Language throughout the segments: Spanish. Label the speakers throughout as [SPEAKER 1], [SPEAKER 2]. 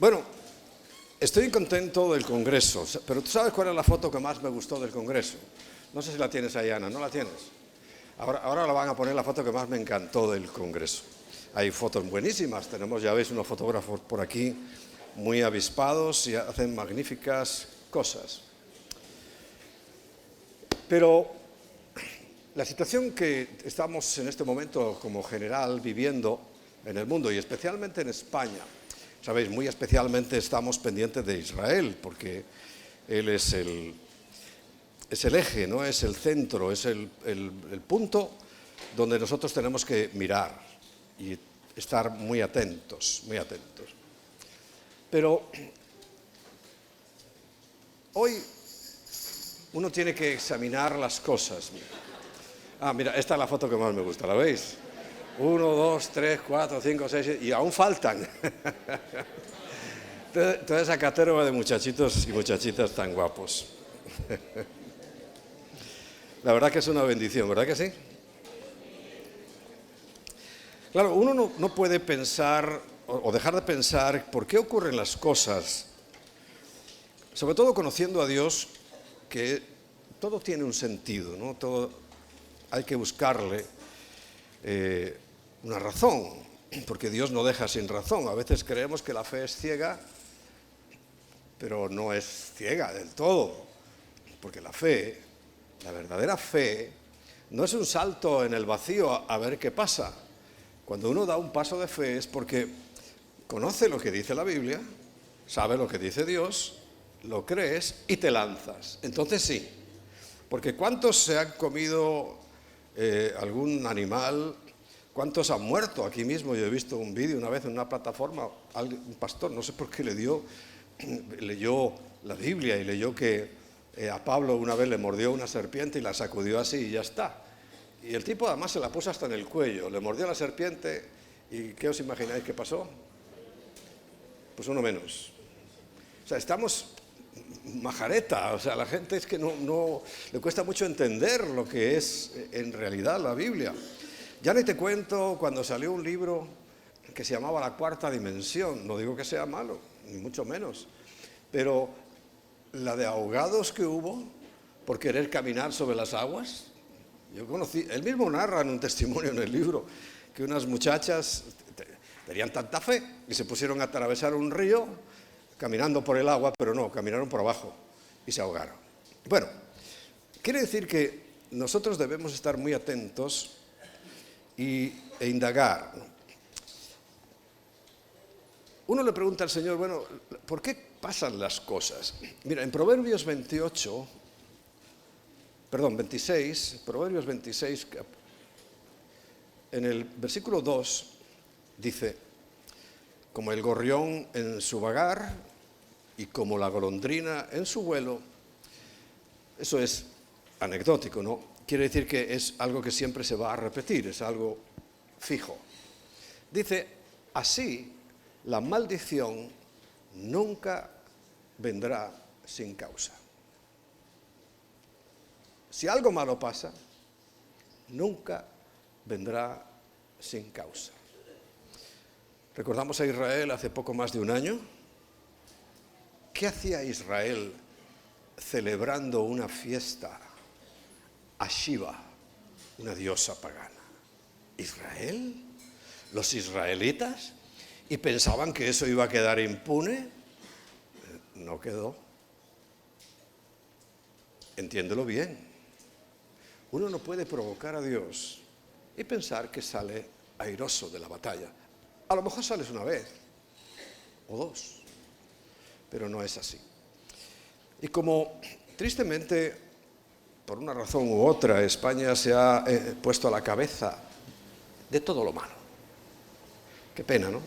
[SPEAKER 1] Bueno, estoy contento del Congreso, pero ¿tú sabes cuál es la foto que más me gustó del Congreso? No sé si la tienes ahí, Ana, ¿no la tienes? Ahora la van a poner la foto que más me encantó del Congreso. Hay fotos buenísimas, tenemos, ya veis, unos fotógrafos por aquí muy avispados y hacen magníficas cosas. Pero la situación que estamos en este momento como general viviendo en el mundo y especialmente en España, sabéis, muy especialmente estamos pendientes de Israel porque él es el eje, ¿no? Es el centro, es el punto donde nosotros tenemos que mirar y estar muy atentos, muy atentos. Pero hoy uno tiene que examinar las cosas. Mira, esta es la foto que más me gusta, ¿la veis? 1, 2, 3, 4, 5, 6, y aún faltan. Toda esa caterva de muchachitos y muchachitas tan guapos. La verdad que es una bendición, ¿verdad que sí? Claro, uno no puede pensar o dejar de pensar por qué ocurren las cosas, sobre todo conociendo a Dios, que todo tiene un sentido, ¿no? Todo hay que buscarle una razón, porque Dios no deja sin razón. A veces creemos que la fe es ciega, pero no es ciega del todo, porque la fe, la verdadera fe, no es un salto en el vacío a ver qué pasa. Cuando uno da un paso de fe es porque conoce lo que dice la Biblia, sabe lo que dice Dios, lo crees y te lanzas. Entonces sí, porque ¿cuántos se han comido algún animal? ¿Cuántos han muerto aquí mismo? Yo he visto un vídeo una vez en una plataforma, un pastor, no sé por qué leyó la Biblia y leyó que a Pablo una vez le mordió una serpiente y la sacudió así y ya está. Y el tipo además se la puso hasta en el cuello, le mordió la serpiente y ¿qué os imagináis que pasó? Pues uno menos. O sea, estamos majareta, o sea, la gente es que no le cuesta mucho entender lo que es en realidad la Biblia. Ya ni te cuento cuando salió un libro que se llamaba La Cuarta Dimensión, no digo que sea malo, ni mucho menos, pero la de ahogados que hubo por querer caminar sobre las aguas. Yo conocí, él mismo narra en un testimonio en el libro que unas muchachas tenían tanta fe y se pusieron a atravesar un río caminando por el agua, pero no, caminaron por abajo y se ahogaron. Bueno, quiere decir que nosotros debemos estar muy atentos e indagar, ¿no? Uno le pregunta al Señor, bueno, ¿por qué pasan las cosas? Mira, en Proverbios 26, en el versículo 2, dice, como el gorrión en su vagar y como la golondrina en su vuelo. Eso es anecdótico, ¿no? Quiere decir que es algo que siempre se va a repetir, es algo fijo. Dice, así la maldición nunca vendrá sin causa. Si algo malo pasa, nunca vendrá sin causa. Recordamos a Israel hace poco más de un año. ¿Qué hacía Israel celebrando una fiesta a Shiva, una diosa pagana? ¿Israel? ¿Los israelitas? ¿Y pensaban que eso iba a quedar impune? No quedó. Entiéndelo bien. Uno no puede provocar a Dios y pensar que sale airoso de la batalla. A lo mejor sales una vez o dos, pero no es así. Y como tristemente, por una razón u otra, España se ha puesto a la cabeza de todo lo malo. Qué pena, ¿no?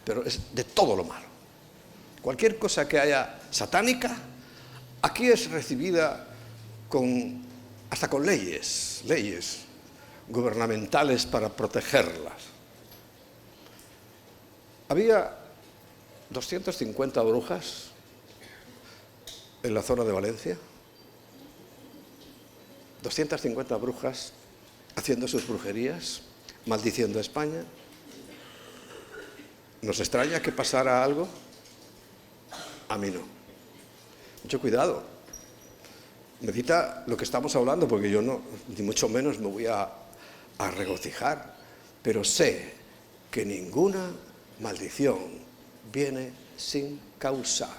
[SPEAKER 1] Pero es de todo lo malo. Cualquier cosa que haya satánica, aquí es recibida hasta con leyes gubernamentales para protegerlas. Había 250 brujas en la zona de Valencia, 250 brujas haciendo sus brujerías, maldiciendo a España. ¿Nos extraña que pasara algo? A mí no. Mucho cuidado. Medita lo que estamos hablando, porque yo no, ni mucho menos me voy a regocijar, pero sé que ninguna maldición viene sin causa.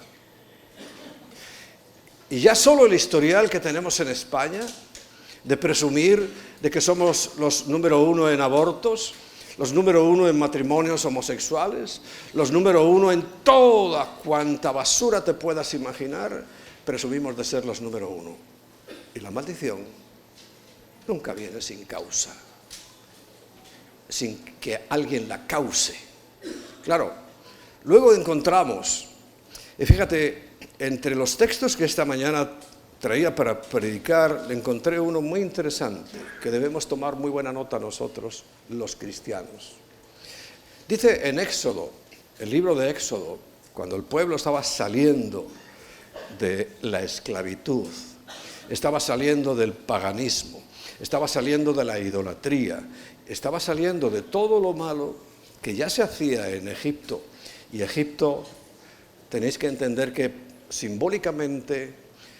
[SPEAKER 1] Y ya solo el historial que tenemos en España, de presumir de que somos los número 1 en abortos, los número 1 en matrimonios homosexuales, los número 1 en toda cuanta basura te puedas imaginar, presumimos de ser los número 1. Y la maldición nunca viene sin causa, sin que alguien la cause. Claro, luego encontramos, y fíjate, entre los textos que esta mañana traía para predicar, encontré uno muy interesante, que debemos tomar muy buena nota nosotros, los cristianos. Dice en Éxodo, el libro de Éxodo, cuando el pueblo estaba saliendo de la esclavitud, estaba saliendo del paganismo, estaba saliendo de la idolatría, estaba saliendo de todo lo malo que ya se hacía en Egipto. Y Egipto, tenéis que entender que simbólicamente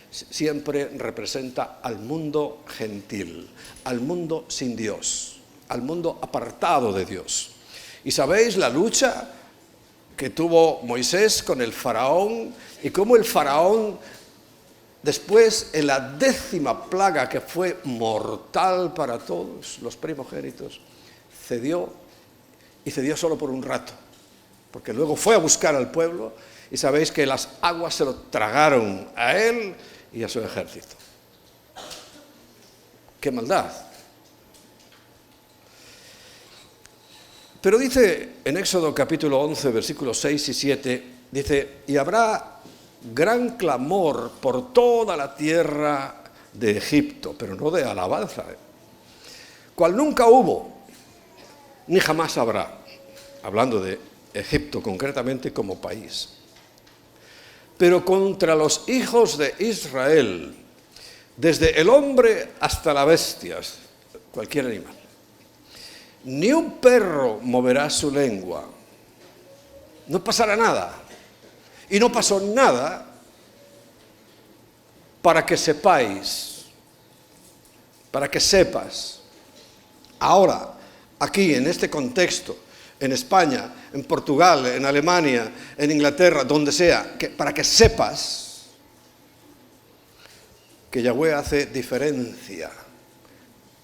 [SPEAKER 1] siempre representa al mundo gentil, al mundo sin Dios, al mundo apartado de Dios. Y sabéis la lucha que tuvo Moisés con el faraón y cómo el faraón, después en la 10ª plaga, que fue mortal para todos los primogénitos, cedió, y cedió solo por un rato, porque luego fue a buscar al pueblo y sabéis que las aguas se lo tragaron a él y a su ejército. ¡Qué maldad! Pero dice en Éxodo capítulo 11, versículos 6 y 7, dice, y habrá gran clamor por toda la tierra de Egipto, pero no de alabanza, cual nunca hubo, ni jamás habrá, hablando de Egipto concretamente como país. Pero contra los hijos de Israel, desde el hombre hasta la bestia, cualquier animal, ni un perro moverá su lengua, no pasará nada. Y no pasó nada para que sepáis, para que sepas. Ahora, aquí en este contexto, en España, en Portugal, en Alemania, en Inglaterra, donde sea, para que sepas que Yahweh hace diferencia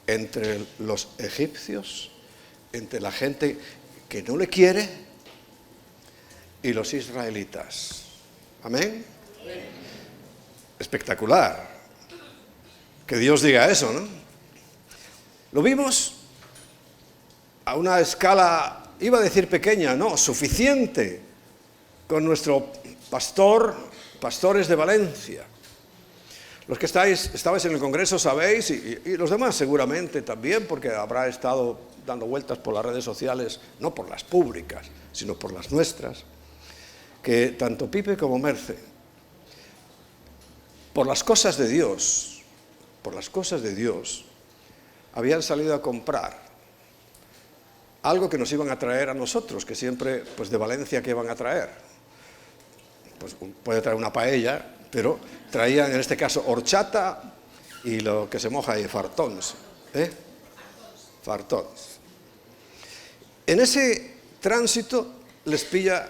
[SPEAKER 1] entre los egipcios, entre la gente que no le quiere y los israelitas. ¿Amén? Espectacular que Dios diga eso, ¿no? Lo vimos a una escala, iba a decir pequeña, no, suficiente, con nuestro pastores de Valencia. Los que estabais en el Congreso sabéis, y los demás seguramente también, porque habrá estado dando vueltas por las redes sociales, no por las públicas, sino por las nuestras, que tanto Pipe como Merce, por las cosas de Dios, habían salido a comprar algo que nos iban a traer a nosotros, que siempre, pues de Valencia, ¿qué iban a traer? Pues puede traer una paella, pero traían en este caso horchata y lo que se moja ahí, fartons. Fartons. En ese tránsito les pilla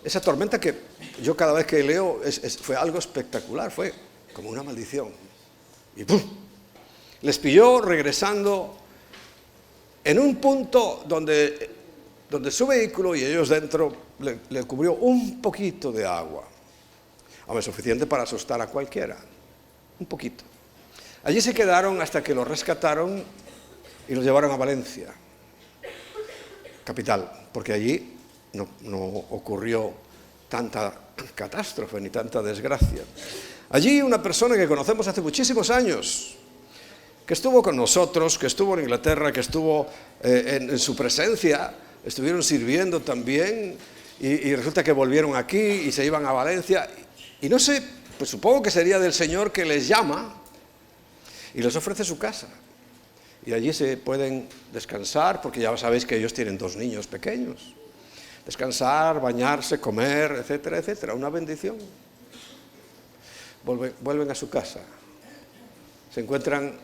[SPEAKER 1] esa tormenta que yo cada vez que leo fue algo espectacular, fue como una maldición. Y ¡pum! Les pilló regresando en un punto donde su vehículo y ellos dentro le cubrió un poquito de agua. Hombre, suficiente para asustar a cualquiera. Un poquito. Allí se quedaron hasta que los rescataron y los llevaron a Valencia, capital, porque allí no ocurrió tanta catástrofe ni tanta desgracia. Allí una persona que conocemos hace muchísimos años, que estuvo con nosotros, que estuvo en Inglaterra, que estuvo en su presencia, estuvieron sirviendo también, y resulta que volvieron aquí y se iban a Valencia, y no sé, pues supongo que sería del Señor que les llama y les ofrece su casa. Y allí se pueden descansar, porque ya sabéis que ellos tienen 2 niños pequeños. descansar, bañarse, comer, etcétera, etcétera. Una bendición. Vuelven a su casa. Se encuentran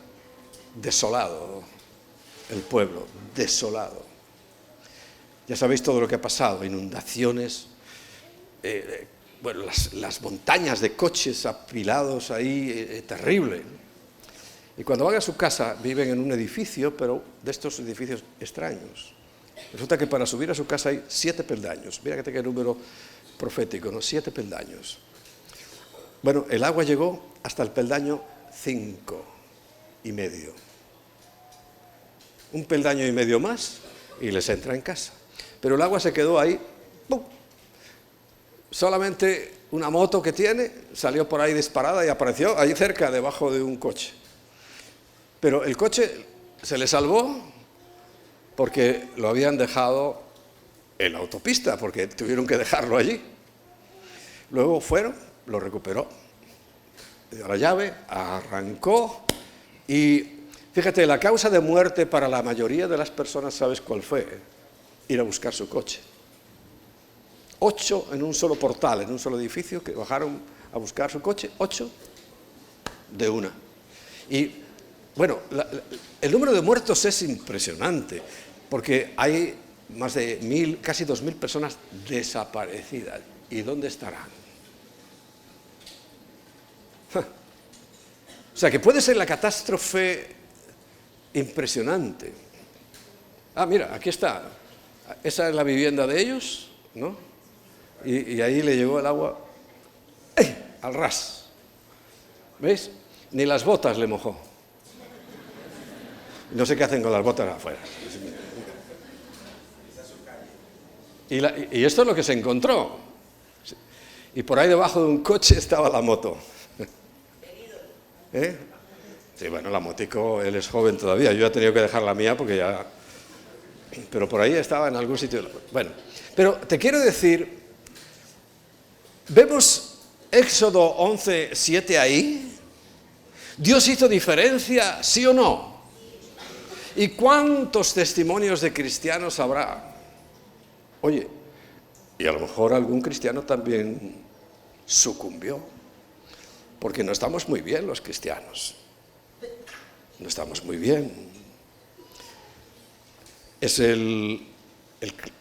[SPEAKER 1] desolado el pueblo, desolado. Ya sabéis todo lo que ha pasado, inundaciones, bueno, las montañas de coches apilados ahí, terrible. Y cuando van a su casa viven en un edificio, pero de estos edificios extraños. Resulta que para subir a su casa hay 7 peldaños. Mira que tenga el número profético, ¿no? 7 peldaños. Bueno, el agua llegó hasta el peldaño 5,5. Un peldaño y medio más y les entra en casa. Pero el agua se quedó ahí, ¡pum! Solamente una moto que tiene salió por ahí disparada y apareció ahí cerca, debajo de un coche. Pero el coche se le salvó porque lo habían dejado en la autopista, porque tuvieron que dejarlo allí. Luego fueron, lo recuperó, le dio la llave, arrancó y fíjate, la causa de muerte para la mayoría de las personas, ¿sabes cuál fue? Ir a buscar su coche. 8 en un solo portal, en un solo edificio, que bajaron a buscar su coche, 8 de una. Y bueno, el número de muertos es impresionante, porque hay más de 1.000, casi 2.000 personas desaparecidas. ¿Y dónde estarán? O sea, que puede ser la catástrofe impresionante. Ah, mira, aquí está. Esa es la vivienda de ellos, ¿no? Y ahí le llegó el agua al ras. ¿Veis? Ni las botas le mojó. No sé qué hacen con las botas afuera. Y esto es lo que se encontró. Y por ahí debajo de un coche estaba la moto. ¿Eh? Sí, bueno, la motico, él es joven todavía. Yo he tenido que dejar la mía porque ya... Pero por ahí estaba en algún sitio. Bueno, pero te quiero decir, vemos Éxodo 11:7 ahí. ¿Dios hizo diferencia, sí o no? ¿Y cuántos testimonios de cristianos habrá? Oye, y a lo mejor algún cristiano también sucumbió, porque no estamos muy bien los cristianos. No estamos muy bien. Es el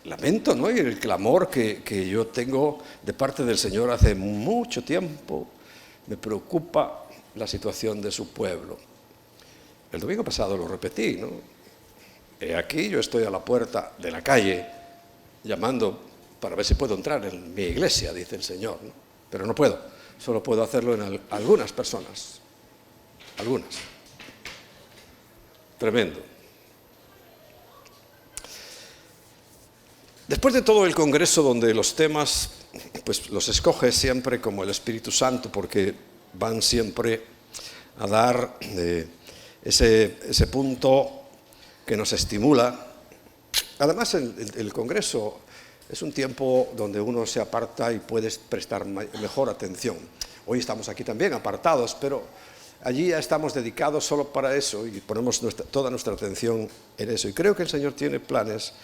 [SPEAKER 1] lamento, ¿no? Y el clamor que yo tengo de parte del Señor hace mucho tiempo. Me preocupa la situación de su pueblo. El domingo pasado lo repetí, ¿no? Aquí yo estoy a la puerta de la calle llamando para ver si puedo entrar en mi iglesia, dice el Señor, ¿no? Pero no puedo, solo puedo hacerlo en algunas personas. Algunas. Tremendo. Después de todo el congreso donde los temas, pues los escoge siempre como el Espíritu Santo, porque van siempre a dar ese punto que nos estimula. Además, el congreso es un tiempo donde uno se aparta y puedes prestar mejor atención. Hoy estamos aquí también apartados, pero allí ya estamos dedicados solo para eso y ponemos toda nuestra atención en eso. Y creo que el Señor tiene planes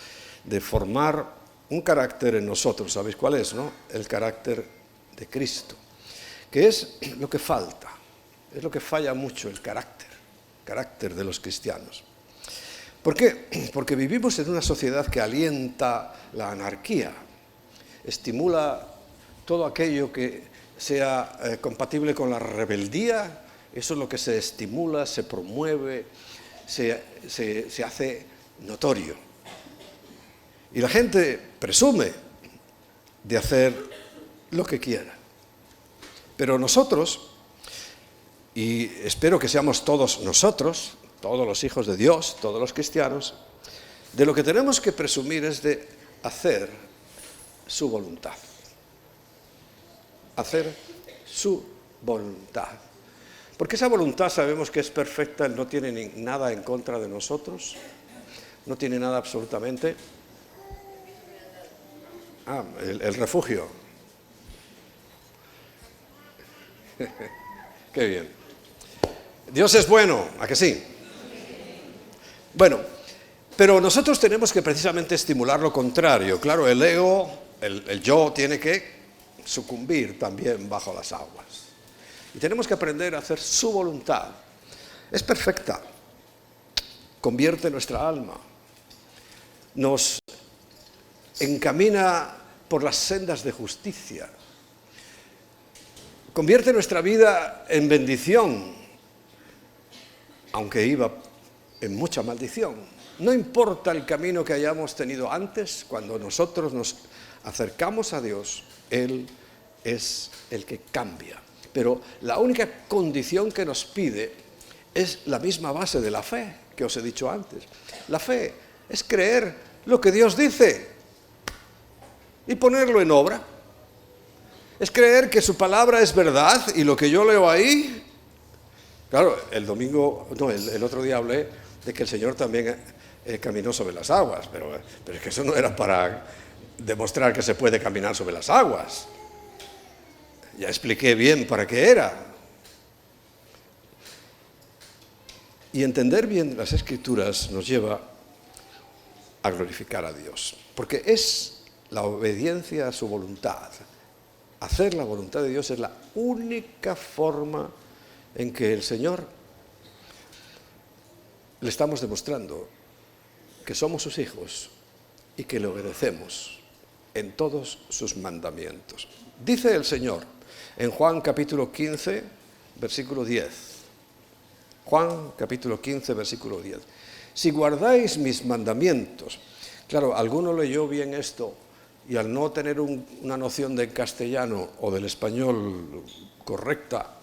[SPEAKER 1] de formar un carácter en nosotros. ¿Sabéis cuál es, no? El carácter de Cristo, que es lo que falta, es lo que falla mucho, el carácter de los cristianos. ¿Por qué? Porque vivimos en una sociedad que alienta la anarquía, estimula todo aquello que sea compatible con la rebeldía. Eso es lo que se estimula, se promueve, se hace notorio. Y la gente presume de hacer lo que quiera. Pero nosotros, y espero que seamos todos nosotros, todos los hijos de Dios, todos los cristianos, de lo que tenemos que presumir es de hacer su voluntad. Hacer su voluntad. Porque esa voluntad sabemos que es perfecta, no tiene nada en contra de nosotros, no tiene nada absolutamente. El refugio. Qué bien. Dios es bueno, ¿a que sí? Bueno, Pero nosotros tenemos que precisamente estimular lo contrario. Claro, el ego, el yo tiene que sucumbir también bajo las aguas. Y tenemos que aprender a hacer su voluntad. Es perfecta. Convierte nuestra alma. Nos encamina por las sendas de justicia. Convierte nuestra vida en bendición, aunque iba en mucha maldición. No importa el camino que hayamos tenido antes, cuando nosotros nos acercamos a Dios, Él es el que cambia. Pero la única condición que nos pide es la misma base de la fe que os he dicho antes. La fe es creer lo que Dios dice y ponerlo en obra. Es creer que su palabra es verdad y lo que yo leo ahí. Claro, el otro día hablé de que el Señor también caminó sobre las aguas, pero es que eso no era para demostrar que se puede caminar sobre las aguas. Ya expliqué bien para qué era. Y entender bien las Escrituras nos lleva a glorificar a Dios, porque es la obediencia a su voluntad. Hacer la voluntad de Dios es la única forma en que el Señor le estamos demostrando que somos sus hijos y que le obedecemos en todos sus mandamientos. Dice el Señor en Juan capítulo 15, versículo 10. Juan capítulo 15, versículo 10. Si guardáis mis mandamientos. Claro, alguno leyó bien esto y al no tener una noción del castellano o del español correcta,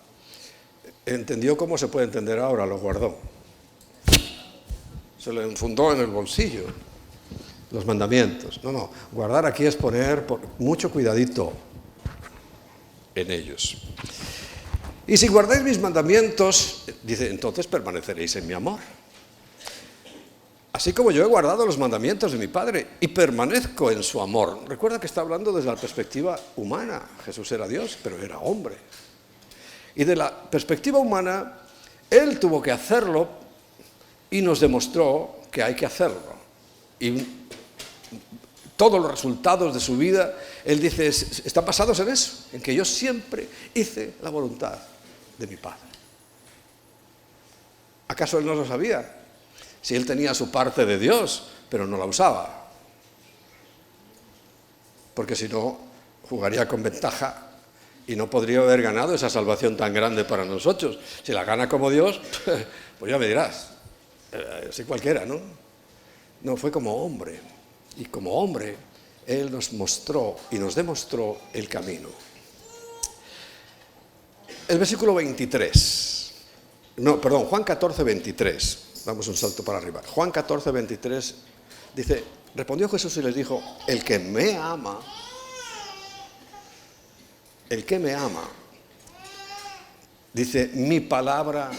[SPEAKER 1] entendió cómo se puede entender ahora, lo guardó. Se lo enfundó en el bolsillo, los mandamientos. No, guardar aquí es poner mucho cuidadito en ellos. Y si guardáis mis mandamientos, dice, entonces permaneceréis en mi amor. Así como yo he guardado los mandamientos de mi Padre y permanezco en su amor. Recuerda que está hablando desde la perspectiva humana. Jesús era Dios, pero era hombre. Y de la perspectiva humana, Él tuvo que hacerlo y nos demostró que hay que hacerlo. Y todos los resultados de su vida, Él dice, están basados en eso, en que yo siempre hice la voluntad de mi Padre. ¿Acaso Él no lo sabía? Si Él tenía su parte de Dios, pero no la usaba. Porque si no, jugaría con ventaja y no podría haber ganado esa salvación tan grande para nosotros. Si la gana como Dios, pues ya me dirás. Así cualquiera, ¿no? No, fue como hombre. Y como hombre, Él nos mostró y nos demostró el camino. El versículo 23. Juan 14, 23. Vamos un salto para arriba. Juan 14, 23 dice, respondió Jesús y les dijo, el que me ama, dice, mi palabra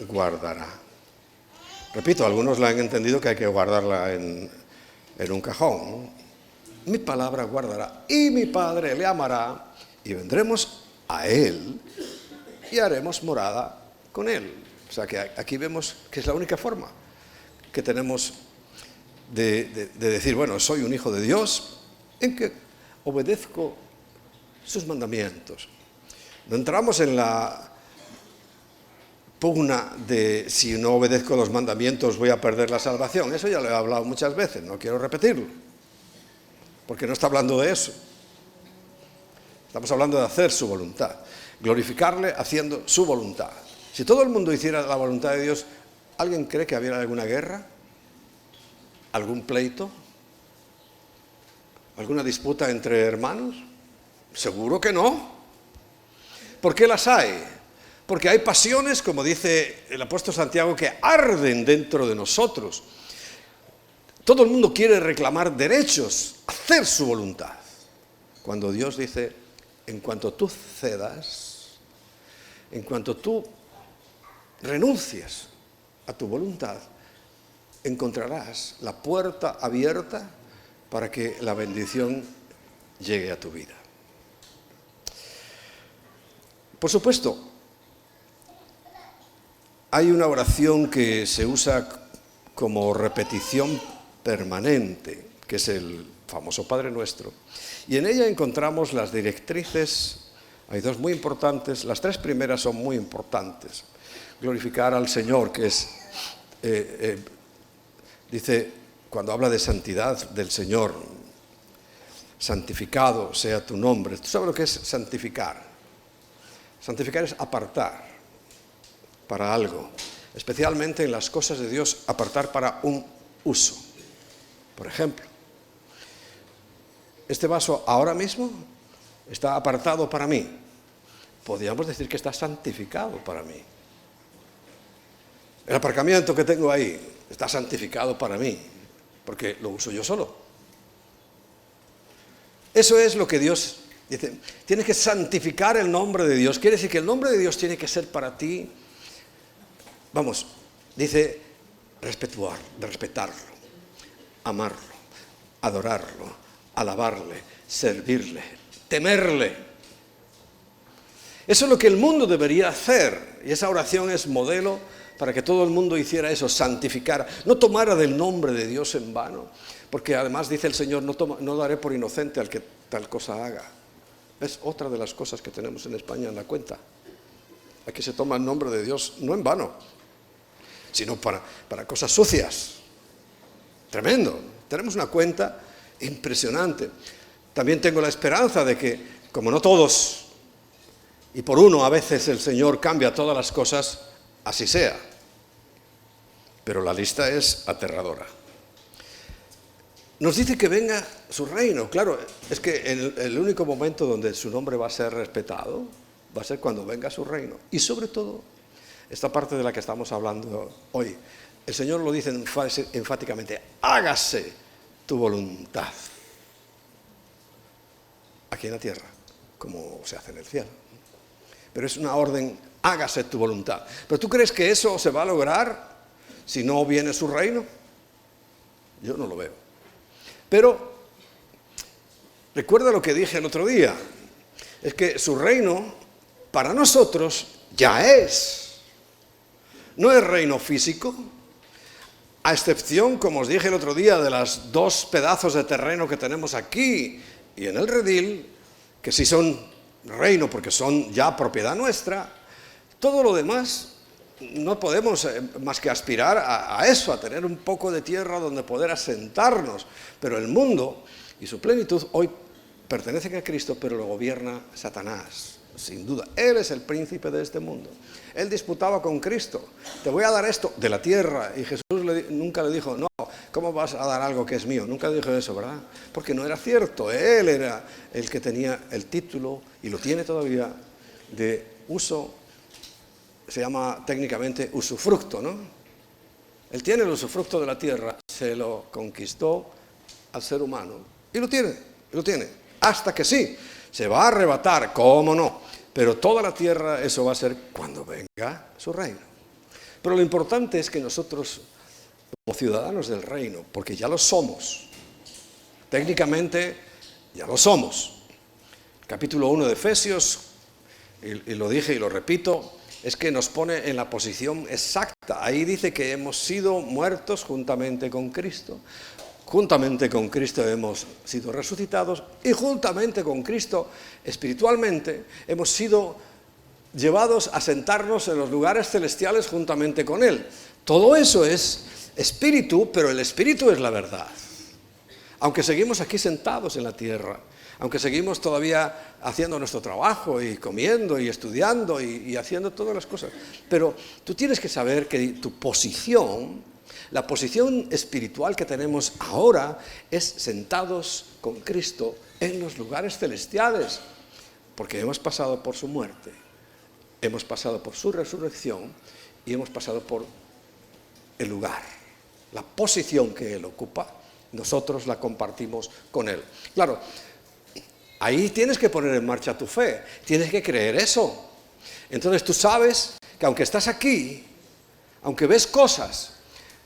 [SPEAKER 1] guardará. Repito, algunos la han entendido que hay que guardarla en un cajón, ¿no? Mi palabra guardará y mi Padre le amará y vendremos a Él y haremos morada con Él. O sea que aquí vemos que es la única forma que tenemos de decir, bueno, soy un hijo de Dios, en que obedezco sus mandamientos. No entramos en la pugna de si no obedezco los mandamientos voy a perder la salvación. Eso ya lo he hablado muchas veces, no quiero repetirlo, porque no está hablando de eso. Estamos hablando de hacer su voluntad, glorificarle haciendo su voluntad. Si todo el mundo hiciera la voluntad de Dios, ¿alguien cree que hubiera alguna guerra? ¿Algún pleito? ¿Alguna disputa entre hermanos? Seguro que no. ¿Por qué las hay? Porque hay pasiones, como dice el apóstol Santiago, que arden dentro de nosotros. Todo el mundo quiere reclamar derechos, hacer su voluntad. Cuando Dios dice, en cuanto tú cedas, en cuanto tú renuncies a tu voluntad, encontrarás la puerta abierta para que la bendición llegue a tu vida. Por supuesto, hay una oración que se usa como repetición permanente, que es el famoso Padre Nuestro. Y en ella encontramos las directrices. Hay dos muy importantes, las tres primeras son muy importantes. Glorificar al Señor, que es, dice, cuando habla de santidad del Señor, santificado sea tu nombre. ¿Tú sabes lo que es santificar? Santificar es apartar para algo, especialmente en las cosas de Dios, apartar para un uso. Por ejemplo, este vaso ahora mismo está apartado para mí. Podríamos decir que está santificado para mí. El aparcamiento que tengo ahí está santificado para mí, porque lo uso yo solo. Eso es lo que Dios dice. Tienes que santificar el nombre de Dios. Quiere decir que el nombre de Dios tiene que ser para ti, vamos, dice, respetarlo, amarlo, adorarlo, alabarle, servirle, temerle. Eso es lo que el mundo debería hacer. Y esa oración es modelo para que todo el mundo hiciera eso, santificara. No tomara del nombre de Dios en vano. Porque además dice el Señor, no daré por inocente al que tal cosa haga. Es otra de las cosas que tenemos en España en la cuenta. Aquí se toma el nombre de Dios no en vano, sino para cosas sucias. Tremendo. Tenemos una cuenta impresionante. También tengo la esperanza de que, como no todos, y por uno a veces el Señor cambia todas las cosas, así sea. Pero la lista es aterradora. Nos dice que venga su reino. Claro, es que el único momento donde su nombre va a ser respetado va a ser cuando venga su reino. Y sobre todo, esta parte de la que estamos hablando hoy, el Señor lo dice enfáticamente, hágase tu voluntad. Aquí en la tierra, como se hace en el cielo. Pero es una orden, hágase tu voluntad. ¿Pero tú crees que eso se va a lograr si no viene su reino? Yo no lo veo. Pero recuerda lo que dije el otro día, es que su reino para nosotros ya es. No es reino físico, a excepción, como os dije el otro día, de los 2 pedazos de terreno que tenemos aquí y en el redil, que sí son reino porque son ya propiedad nuestra. Todo lo demás no podemos más que aspirar a eso, a tener un poco de tierra donde poder asentarnos. Pero el mundo y su plenitud hoy pertenecen a Cristo, pero lo gobierna Satanás, sin duda. Él es el príncipe de este mundo. Él disputaba con Cristo. Te voy a dar esto de la tierra. Y Jesús nunca le dijo, no, ¿cómo vas a dar algo que es mío? Nunca dijo eso, ¿verdad? Porque no era cierto. Él era el que tenía el título, y lo tiene todavía, de uso. Se llama técnicamente usufructo, ¿no? Él tiene el usufructo de la tierra, se lo conquistó al ser humano. Y lo tiene. Hasta que sí, se va a arrebatar, ¿cómo no? Pero toda la tierra, eso va a ser cuando venga su reino. Pero lo importante es que nosotros, como ciudadanos del reino, porque ya lo somos, técnicamente ya lo somos. Capítulo 1 de Efesios, y lo dije y lo repito, es que nos pone en la posición exacta. Ahí dice que hemos sido muertos juntamente con Cristo. Juntamente con Cristo hemos sido resucitados y juntamente con Cristo espiritualmente hemos sido llevados a sentarnos en los lugares celestiales juntamente con Él. Todo eso es espíritu, pero el espíritu es la verdad. Aunque seguimos aquí sentados en la tierra, aunque seguimos todavía haciendo nuestro trabajo y comiendo y estudiando y haciendo todas las cosas. Pero tú tienes que saber que tu posición, la posición espiritual que tenemos ahora, es sentados con Cristo en los lugares celestiales. Porque hemos pasado por su muerte, hemos pasado por su resurrección y hemos pasado por el lugar, la posición que Él ocupa. Nosotros la compartimos con Él. Claro, ahí tienes que poner en marcha tu fe, tienes que creer eso. Entonces tú sabes que aunque estás aquí, aunque ves cosas,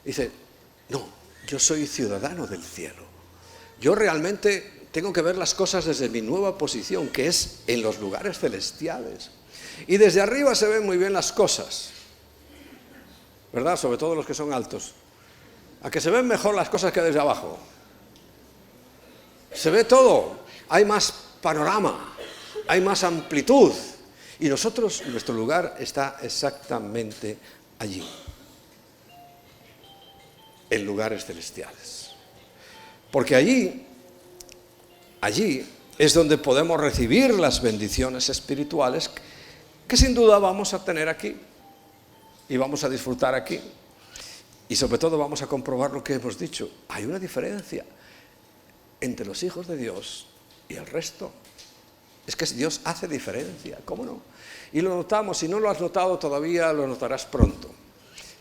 [SPEAKER 1] dices, no, yo soy ciudadano del cielo. Yo realmente tengo que ver las cosas desde mi nueva posición, que es en los lugares celestiales. Y desde arriba se ven muy bien las cosas, ¿verdad? Sobre todo los que son altos. ¿A que se ven mejor las cosas que desde abajo? Se ve todo, hay más panorama, hay más amplitud. Y nosotros, nuestro lugar está exactamente allí, en lugares celestiales. Porque allí es donde podemos recibir las bendiciones espirituales que sin duda vamos a tener aquí y vamos a disfrutar aquí. Y sobre todo vamos a comprobar lo que hemos dicho. Hay una diferencia entre los hijos de Dios y el resto. Es que Dios hace diferencia, ¿cómo no? Y lo notamos, si no lo has notado todavía, lo notarás pronto.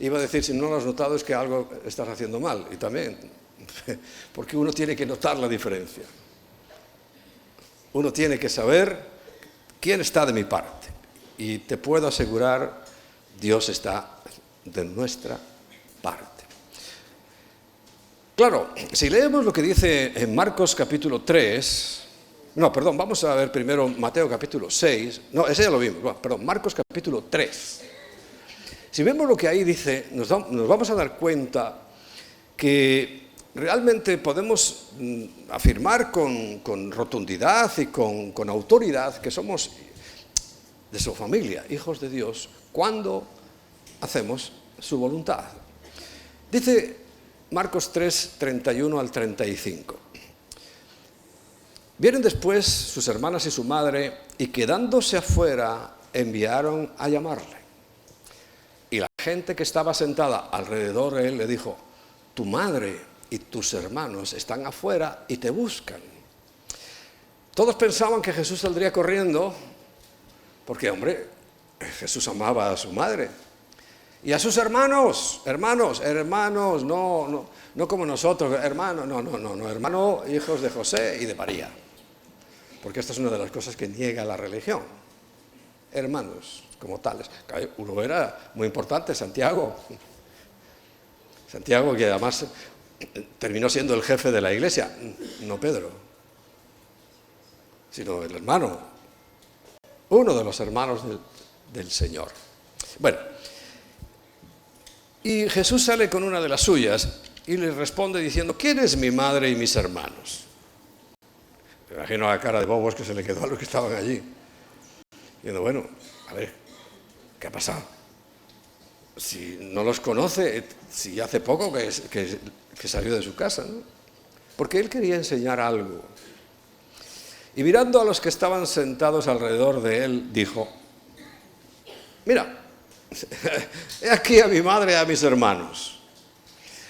[SPEAKER 1] Iba a decir, si no lo has notado es que algo estás haciendo mal, y también, porque uno tiene que notar la diferencia. Uno tiene que saber quién está de mi parte. Y te puedo asegurar, Dios está de nuestra parte. Claro, si leemos lo que dice en Marcos capítulo 3, vamos a ver primero Mateo capítulo 6, ese ya lo vimos, Marcos capítulo 3. Si vemos lo que ahí dice, nos vamos a dar cuenta que realmente podemos afirmar con rotundidad y con autoridad que somos de su familia, hijos de Dios, cuando hacemos su voluntad. Dice Marcos 3, 31 al 35. Vienen después sus hermanas y su madre, y quedándose afuera, enviaron a llamarle. Y la gente que estaba sentada alrededor de él le dijo: tu madre y tus hermanos están afuera y te buscan. Todos pensaban que Jesús saldría corriendo, porque, hombre, Jesús amaba a su madre. Y a sus hermanos, no como nosotros, hermano, hijos de José y de María. Porque esta es una de las cosas que niega la religión. Hermanos, como tales. Uno era muy importante, Santiago. Santiago, que además terminó siendo el jefe de la iglesia, no Pedro, sino el hermano, uno de los hermanos del Señor. Bueno, y Jesús sale con una de las suyas y le responde diciendo: ¿quién es mi madre y mis hermanos? Me imagino la cara de bobos que se le quedó a los que estaban allí. Diciendo: bueno, a ver, ¿qué ha pasado? Si no los conoce, si hace poco que salió de su casa, ¿no? Porque él quería enseñar algo. Y mirando a los que estaban sentados alrededor de él, dijo: mira, he aquí a mi madre y a mis hermanos.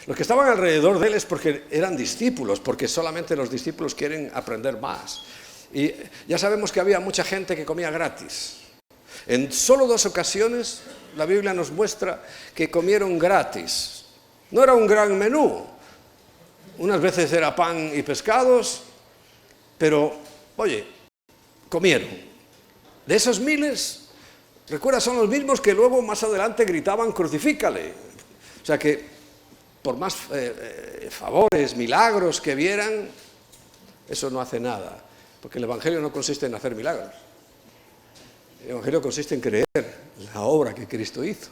[SPEAKER 1] Los que estaban alrededor de él es porque eran discípulos, porque solamente los discípulos quieren aprender más. Y ya sabemos que había mucha gente que comía gratis. En solo 2 ocasiones la Biblia nos muestra que comieron gratis. No era un gran menú. Unas veces era pan y pescados, pero, oye, comieron. De esos miles, recuerda, son los mismos que luego más adelante gritaban: crucifícale. O sea que por más favores, milagros que vieran, eso no hace nada. Porque el Evangelio no consiste en hacer milagros. El Evangelio consiste en creer la obra que Cristo hizo.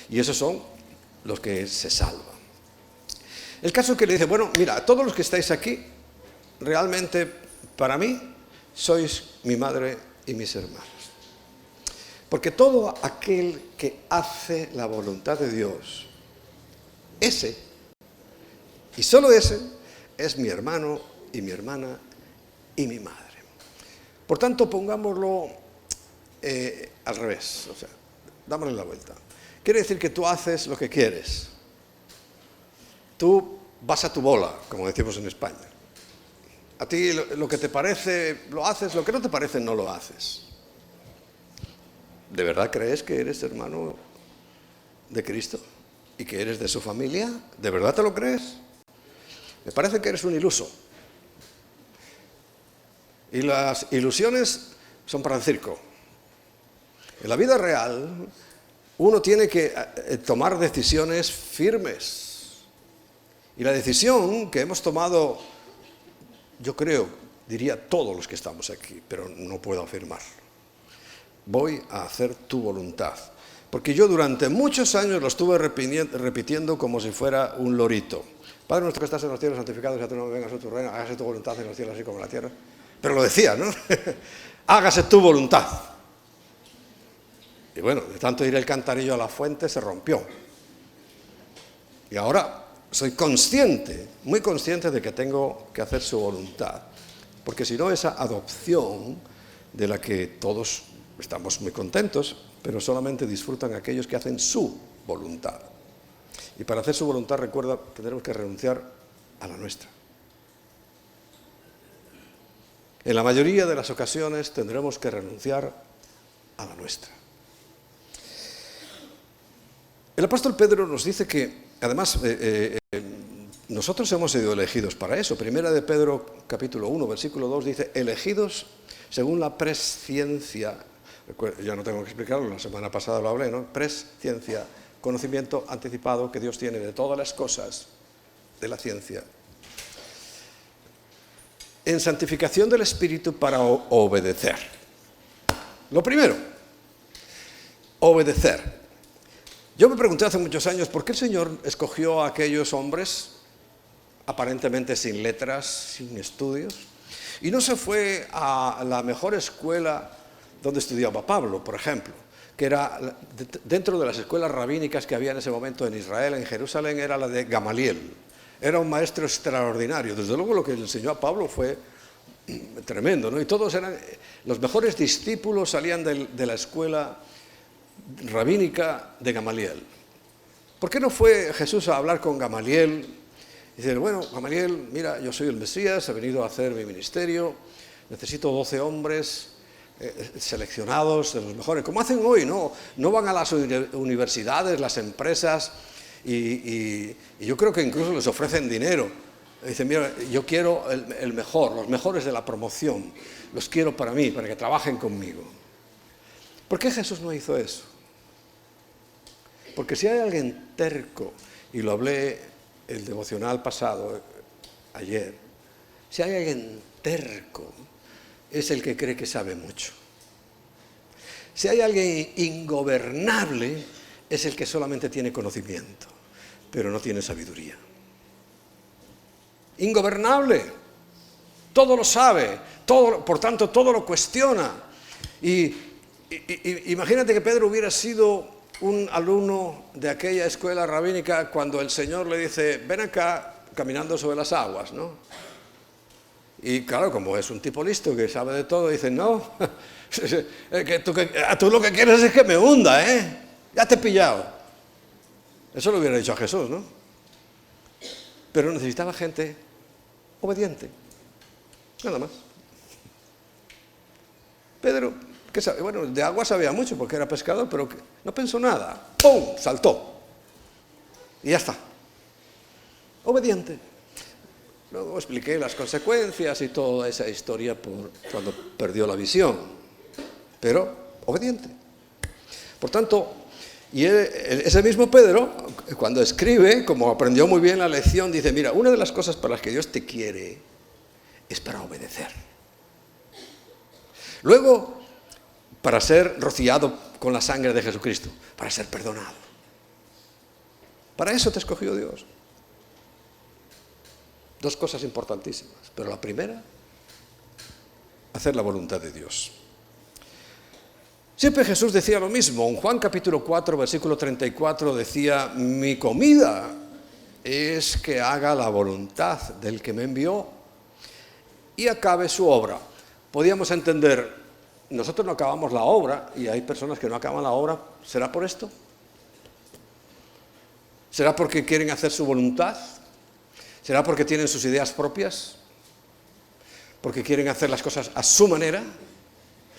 [SPEAKER 1] Y esos son los que se salvan. El caso es que le dice: bueno, mira, todos los que estáis aquí, realmente para mí sois mi madre y mis hermanos. Porque todo aquel que hace la voluntad de Dios, ese, y solo ese, es mi hermano y mi hermana y mi madre. Por tanto, pongámoslo al revés, o sea, dámosle la vuelta. Quiere decir que tú haces lo que quieres. Tú vas a tu bola, como decimos en España. A ti lo que te parece lo haces, lo que no te parece no lo haces. ¿De verdad crees que eres hermano de Cristo y que eres de su familia? ¿De verdad te lo crees? Me parece que eres un iluso. Y las ilusiones son para el circo. En la vida real, uno tiene que tomar decisiones firmes. Y la decisión que hemos tomado, yo creo, diría todos los que estamos aquí, pero no puedo afirmarlo. Voy a hacer tu voluntad. Porque yo durante muchos años lo estuve repitiendo como si fuera un lorito. Padre nuestro que estás en los cielos, santificado sea tu nombre, venga a tu reino, hágase tu voluntad en los cielos así como en la tierra. Pero lo decía, ¿no? Hágase tu voluntad. Y bueno, de tanto ir el cantarillo a la fuente se rompió. Y ahora soy consciente, muy consciente de que tengo que hacer su voluntad. Porque si no, esa adopción de la que todos estamos muy contentos, pero solamente disfrutan aquellos que hacen su voluntad. Y para hacer su voluntad, recuerda que tenemos que renunciar a la nuestra. En la mayoría de las ocasiones tendremos que renunciar a la nuestra. El apóstol Pedro nos dice que, además, nosotros hemos sido elegidos para eso. Primera de Pedro, capítulo 1, versículo 2, dice, elegidos según la presciencia, ya no tengo que explicarlo, la semana pasada lo hablé, ¿no? Presciencia, conocimiento anticipado que Dios tiene de todas las cosas de la ciencia. En santificación del Espíritu para obedecer. Lo primero, obedecer. Yo me pregunté hace muchos años, ¿por qué el Señor escogió a aquellos hombres aparentemente sin letras, sin estudios? Y no se fue a la mejor escuela donde estudiaba Pablo, por ejemplo, que era dentro de las escuelas rabínicas que había en ese momento en Israel, en Jerusalén, era la de Gamaliel. Era un maestro extraordinario. Desde luego lo que le enseñó a Pablo fue tremendo, ¿no? Y todos eran, los mejores discípulos salían de la escuela rabínica de Gamaliel. ¿Por qué no fue Jesús a hablar con Gamaliel? Y dice, bueno, Gamaliel, mira, yo soy el Mesías, he venido a hacer mi ministerio, necesito 12 hombres seleccionados de los mejores, como hacen hoy, ¿no? No van a las universidades, las empresas, y yo creo que incluso les ofrecen dinero. Dicen, mira, yo quiero el mejor, los mejores de la promoción, los quiero para mí, para que trabajen conmigo. ¿Por qué Jesús no hizo eso? Porque si hay alguien terco, y lo hablé el devocional pasado, ayer, si hay alguien terco, es el que cree que sabe mucho. Si hay alguien ingobernable, es el que solamente tiene conocimiento, pero no tiene sabiduría. Ingobernable, todo lo sabe, por tanto todo lo cuestiona. Y imagínate que Pedro hubiera sido un alumno de aquella escuela rabínica cuando el Señor le dice, ven acá caminando sobre las aguas, ¿no? Y claro, como es un tipo listo que sabe de todo, dice, no, tú lo que quieres es que me hunda, ¿eh? Ya te he pillado. Eso lo hubiera dicho a Jesús, ¿no? Pero necesitaba gente obediente, nada más. Pedro, ¿qué sabe? Bueno, de agua sabía mucho porque era pescador, pero no pensó nada. ¡Pum! Saltó. Y ya está. Obediente. Luego expliqué las consecuencias y toda esa historia por cuando perdió la visión. Pero obediente. Por tanto, y ese mismo Pedro, cuando escribe, como aprendió muy bien la lección, dice, mira, una de las cosas para las que Dios te quiere es para obedecer. Luego, para ser rociado con la sangre de Jesucristo, para ser perdonado. Para eso te escogió Dios. Dos cosas importantísimas, pero la primera, hacer la voluntad de Dios. Siempre Jesús decía lo mismo. En Juan capítulo 4, versículo 34 decía, mi comida es que haga la voluntad del que me envió y acabe su obra. Podíamos entender, nosotros no acabamos la obra y hay personas que no acaban la obra. ¿Será por esto? ¿Será porque quieren hacer su voluntad? ¿Será porque tienen sus ideas propias? ¿Porque quieren hacer las cosas a su manera?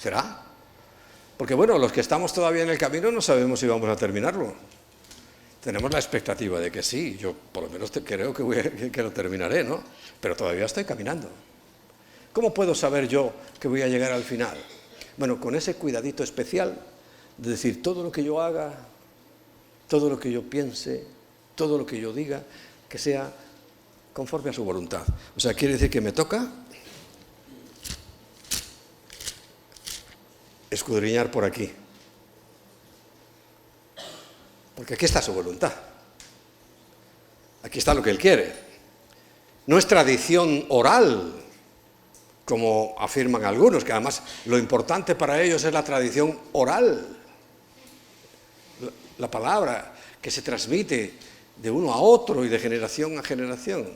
[SPEAKER 1] ¿Será? Porque bueno, los que estamos todavía en el camino no sabemos si vamos a terminarlo. Tenemos la expectativa de que sí, yo por lo menos creo que lo terminaré, ¿no? Pero todavía estoy caminando. ¿Cómo puedo saber yo que voy a llegar al final? Bueno, con ese cuidadito especial de decir todo lo que yo haga, todo lo que yo piense, todo lo que yo diga, que sea conforme a su voluntad. O sea, quiere decir que me toca escudriñar por aquí. Porque aquí está su voluntad. Aquí está lo que Él quiere. No es tradición oral, como afirman algunos, que además lo importante para ellos es la tradición oral. La palabra que se transmite de uno a otro y de generación a generación.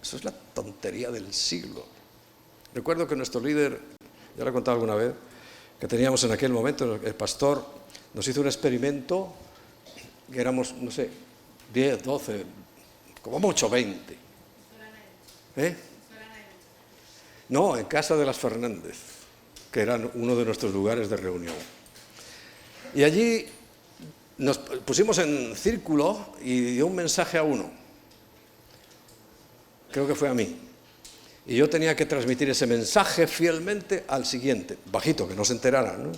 [SPEAKER 1] Eso es la tontería del siglo. Recuerdo que nuestro líder, ya lo he contado alguna vez, que teníamos en aquel momento, el pastor nos hizo un experimento, que éramos, no sé, 10, 12, como mucho 20. No, en casa de las Fernández, que era uno de nuestros lugares de reunión. Y allí nos pusimos en círculo y dio un mensaje a uno. Creo que fue a mí. Y yo tenía que transmitir ese mensaje fielmente al siguiente, bajito, que no se enterara, ¿no?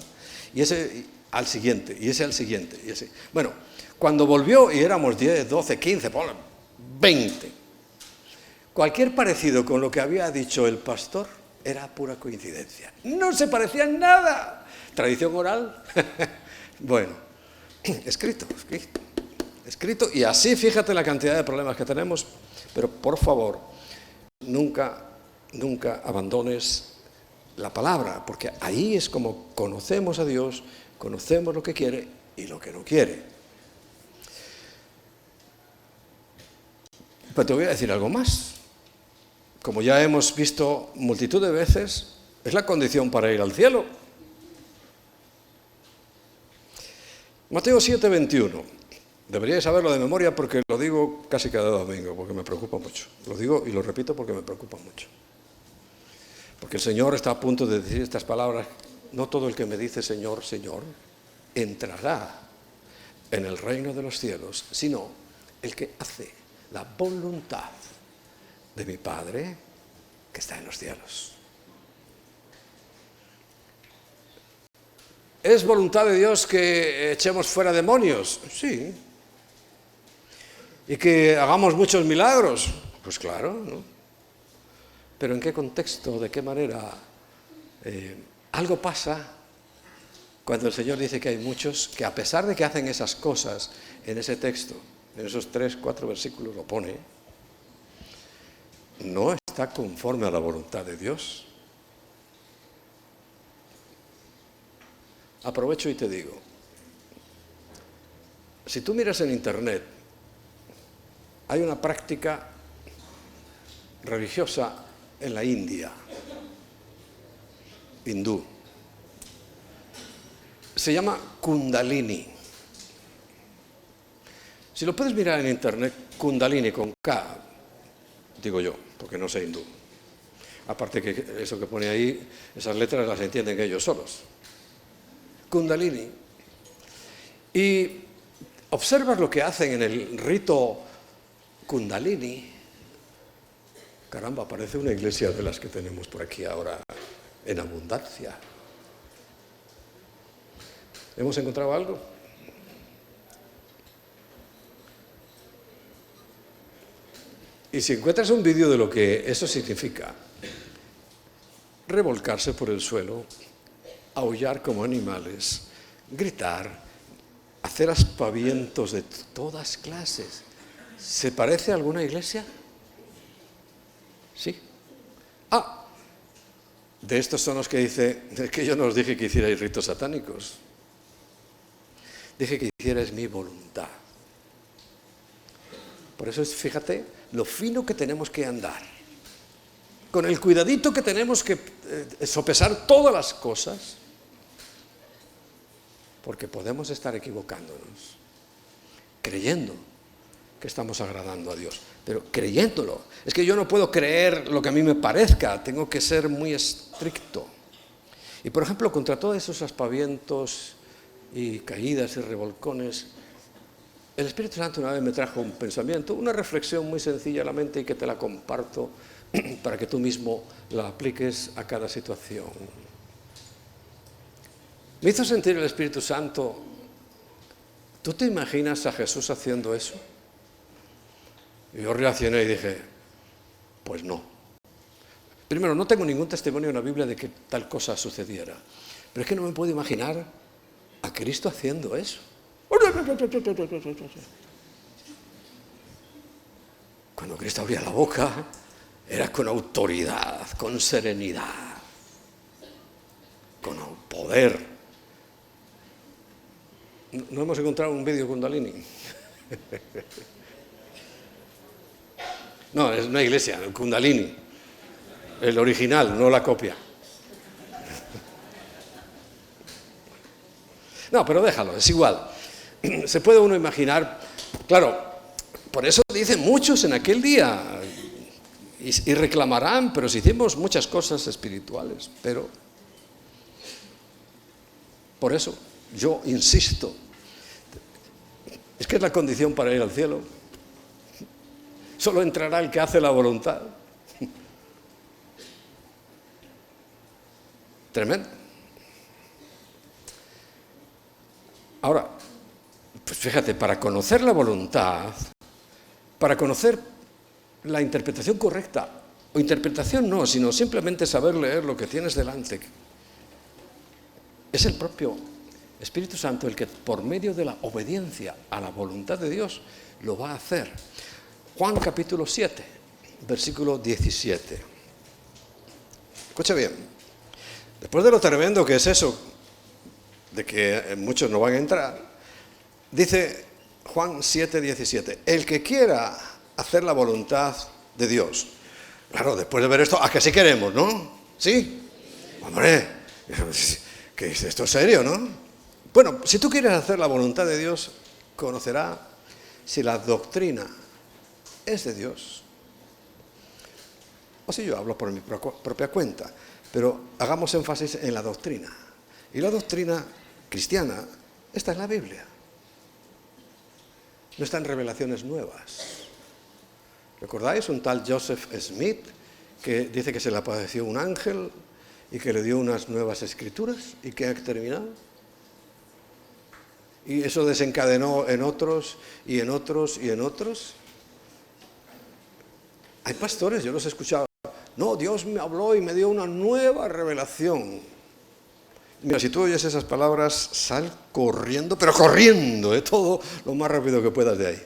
[SPEAKER 1] Y ese al siguiente, y ese al siguiente, y ese. Bueno, cuando volvió, y éramos 10, 12, 15, 20, cualquier parecido con lo que había dicho el pastor era pura coincidencia. No se parecía en nada. Tradición oral. Bueno, escrito. Y así fíjate la cantidad de problemas que tenemos. Pero por favor, nunca abandones la palabra, porque ahí es como conocemos a Dios, conocemos lo que quiere y lo que no quiere. Pero te voy a decir algo más. Como ya hemos visto multitud de veces, es la condición para ir al cielo. Mateo 7:21. Deberíais saberlo de memoria porque lo digo casi cada domingo, porque me preocupa mucho. Lo digo y lo repito porque me preocupa mucho. Porque el Señor está a punto de decir estas palabras: no todo el que me dice Señor, Señor, entrará en el reino de los cielos, sino el que hace la voluntad de mi Padre que está en los cielos. ¿Es voluntad de Dios que echemos fuera demonios? Sí. ¿Y que hagamos muchos milagros? Pues claro, ¿no? Pero ¿en qué contexto? ¿De qué manera? Algo pasa cuando el Señor dice que hay muchos que, a pesar de que hacen esas cosas en ese texto, en esos 3, 4 versículos lo pone, no está conforme a la voluntad de Dios. Aprovecho y te digo, si tú miras en internet, hay una práctica religiosa en la India, hindú. Se llama Kundalini. Si lo puedes mirar en internet, Kundalini con K, digo yo, porque no sé hindú. Aparte que eso que pone ahí, esas letras las entienden ellos solos. Kundalini. Y observas lo que hacen en el rito Kundalini. Caramba, parece una iglesia de las que tenemos por aquí ahora en abundancia. ¿Hemos encontrado algo? Y si encuentras un vídeo de lo que eso significa, revolcarse por el suelo, aullar como animales, gritar, hacer aspavientos de todas clases, ¿se parece a alguna iglesia? Sí. De estos son los que dice, es que yo no os dije que hicierais ritos satánicos. Dije que hicierais mi voluntad. Por eso es, fíjate, lo fino que tenemos que andar. Con el cuidadito que tenemos que sopesar todas las cosas. Porque podemos estar equivocándonos, creyendo que estamos agradando a Dios, pero creyéndolo. Es que yo no puedo creer lo que a mí me parezca, tengo que ser muy estricto. Y por ejemplo, contra todos esos aspavientos y caídas y revolcones, el Espíritu Santo una vez me trajo un pensamiento, una reflexión muy sencilla a la mente y que te la comparto para que tú mismo la apliques a cada situación. Me hizo sentir el Espíritu Santo, ¿tú te imaginas a Jesús haciendo eso? Y yo reaccioné y dije, pues no. Primero, no tengo ningún testimonio en la Biblia de que tal cosa sucediera, pero es que no me puedo imaginar a Cristo haciendo eso. ¡Oh, Cuando Cristo abría la boca, era con autoridad, con serenidad, con poder. ¿No hemos encontrado un vídeo Kundalini? No, es una iglesia, el Kundalini. El original, no la copia. No, pero déjalo, es igual. Se puede uno imaginar, claro, por eso dicen muchos en aquel día, y reclamarán, pero si hicimos muchas cosas espirituales, pero por eso yo insisto, es que es la condición para ir al cielo. Solo entrará el que hace la voluntad. Tremendo. Ahora, pues fíjate, para conocer la voluntad, para conocer la interpretación correcta, o interpretación no, sino simplemente saber leer lo que tienes delante, es el propio Espíritu Santo el que por medio de la obediencia a la voluntad de Dios lo va a hacer. Juan capítulo 7, versículo 17. Escucha bien, después de lo tremendo que es eso, de que muchos no van a entrar, dice Juan 7, 17, el que quiera hacer la voluntad de Dios. Claro, después de ver esto, ¿a que sí queremos, no? ¿Sí? Hombre, que esto es serio, ¿no? Bueno, si tú quieres hacer la voluntad de Dios, conocerá si la doctrina es de Dios. O si yo hablo por mi propia cuenta, pero hagamos énfasis en la doctrina. Y la doctrina cristiana está en la Biblia. No está en revelaciones nuevas. ¿Recordáis un tal Joseph Smith que dice que se le apareció un ángel y que le dio unas nuevas escrituras y que ha terminado? Y eso desencadenó en otros y en otros y en otros. Hay pastores, yo los he escuchado. No, Dios me habló y me dio una nueva revelación. Mira, si tú oyes esas palabras, sal corriendo, pero corriendo, todo lo más rápido que puedas de ahí.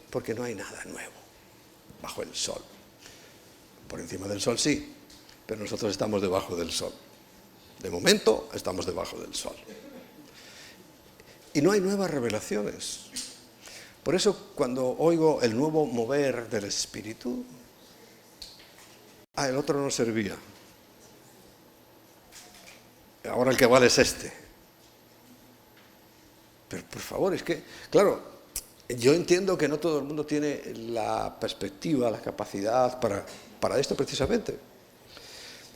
[SPEAKER 1] Porque no hay nada nuevo bajo el sol. Por encima del sol sí, pero nosotros estamos debajo del sol. De momento estamos debajo del sol. Y no hay nuevas revelaciones. Por eso cuando oigo el nuevo mover del Espíritu, el otro no servía. Ahora el que vale es este. Pero por favor, es que, claro, yo entiendo que no todo el mundo tiene la perspectiva, la capacidad para esto precisamente.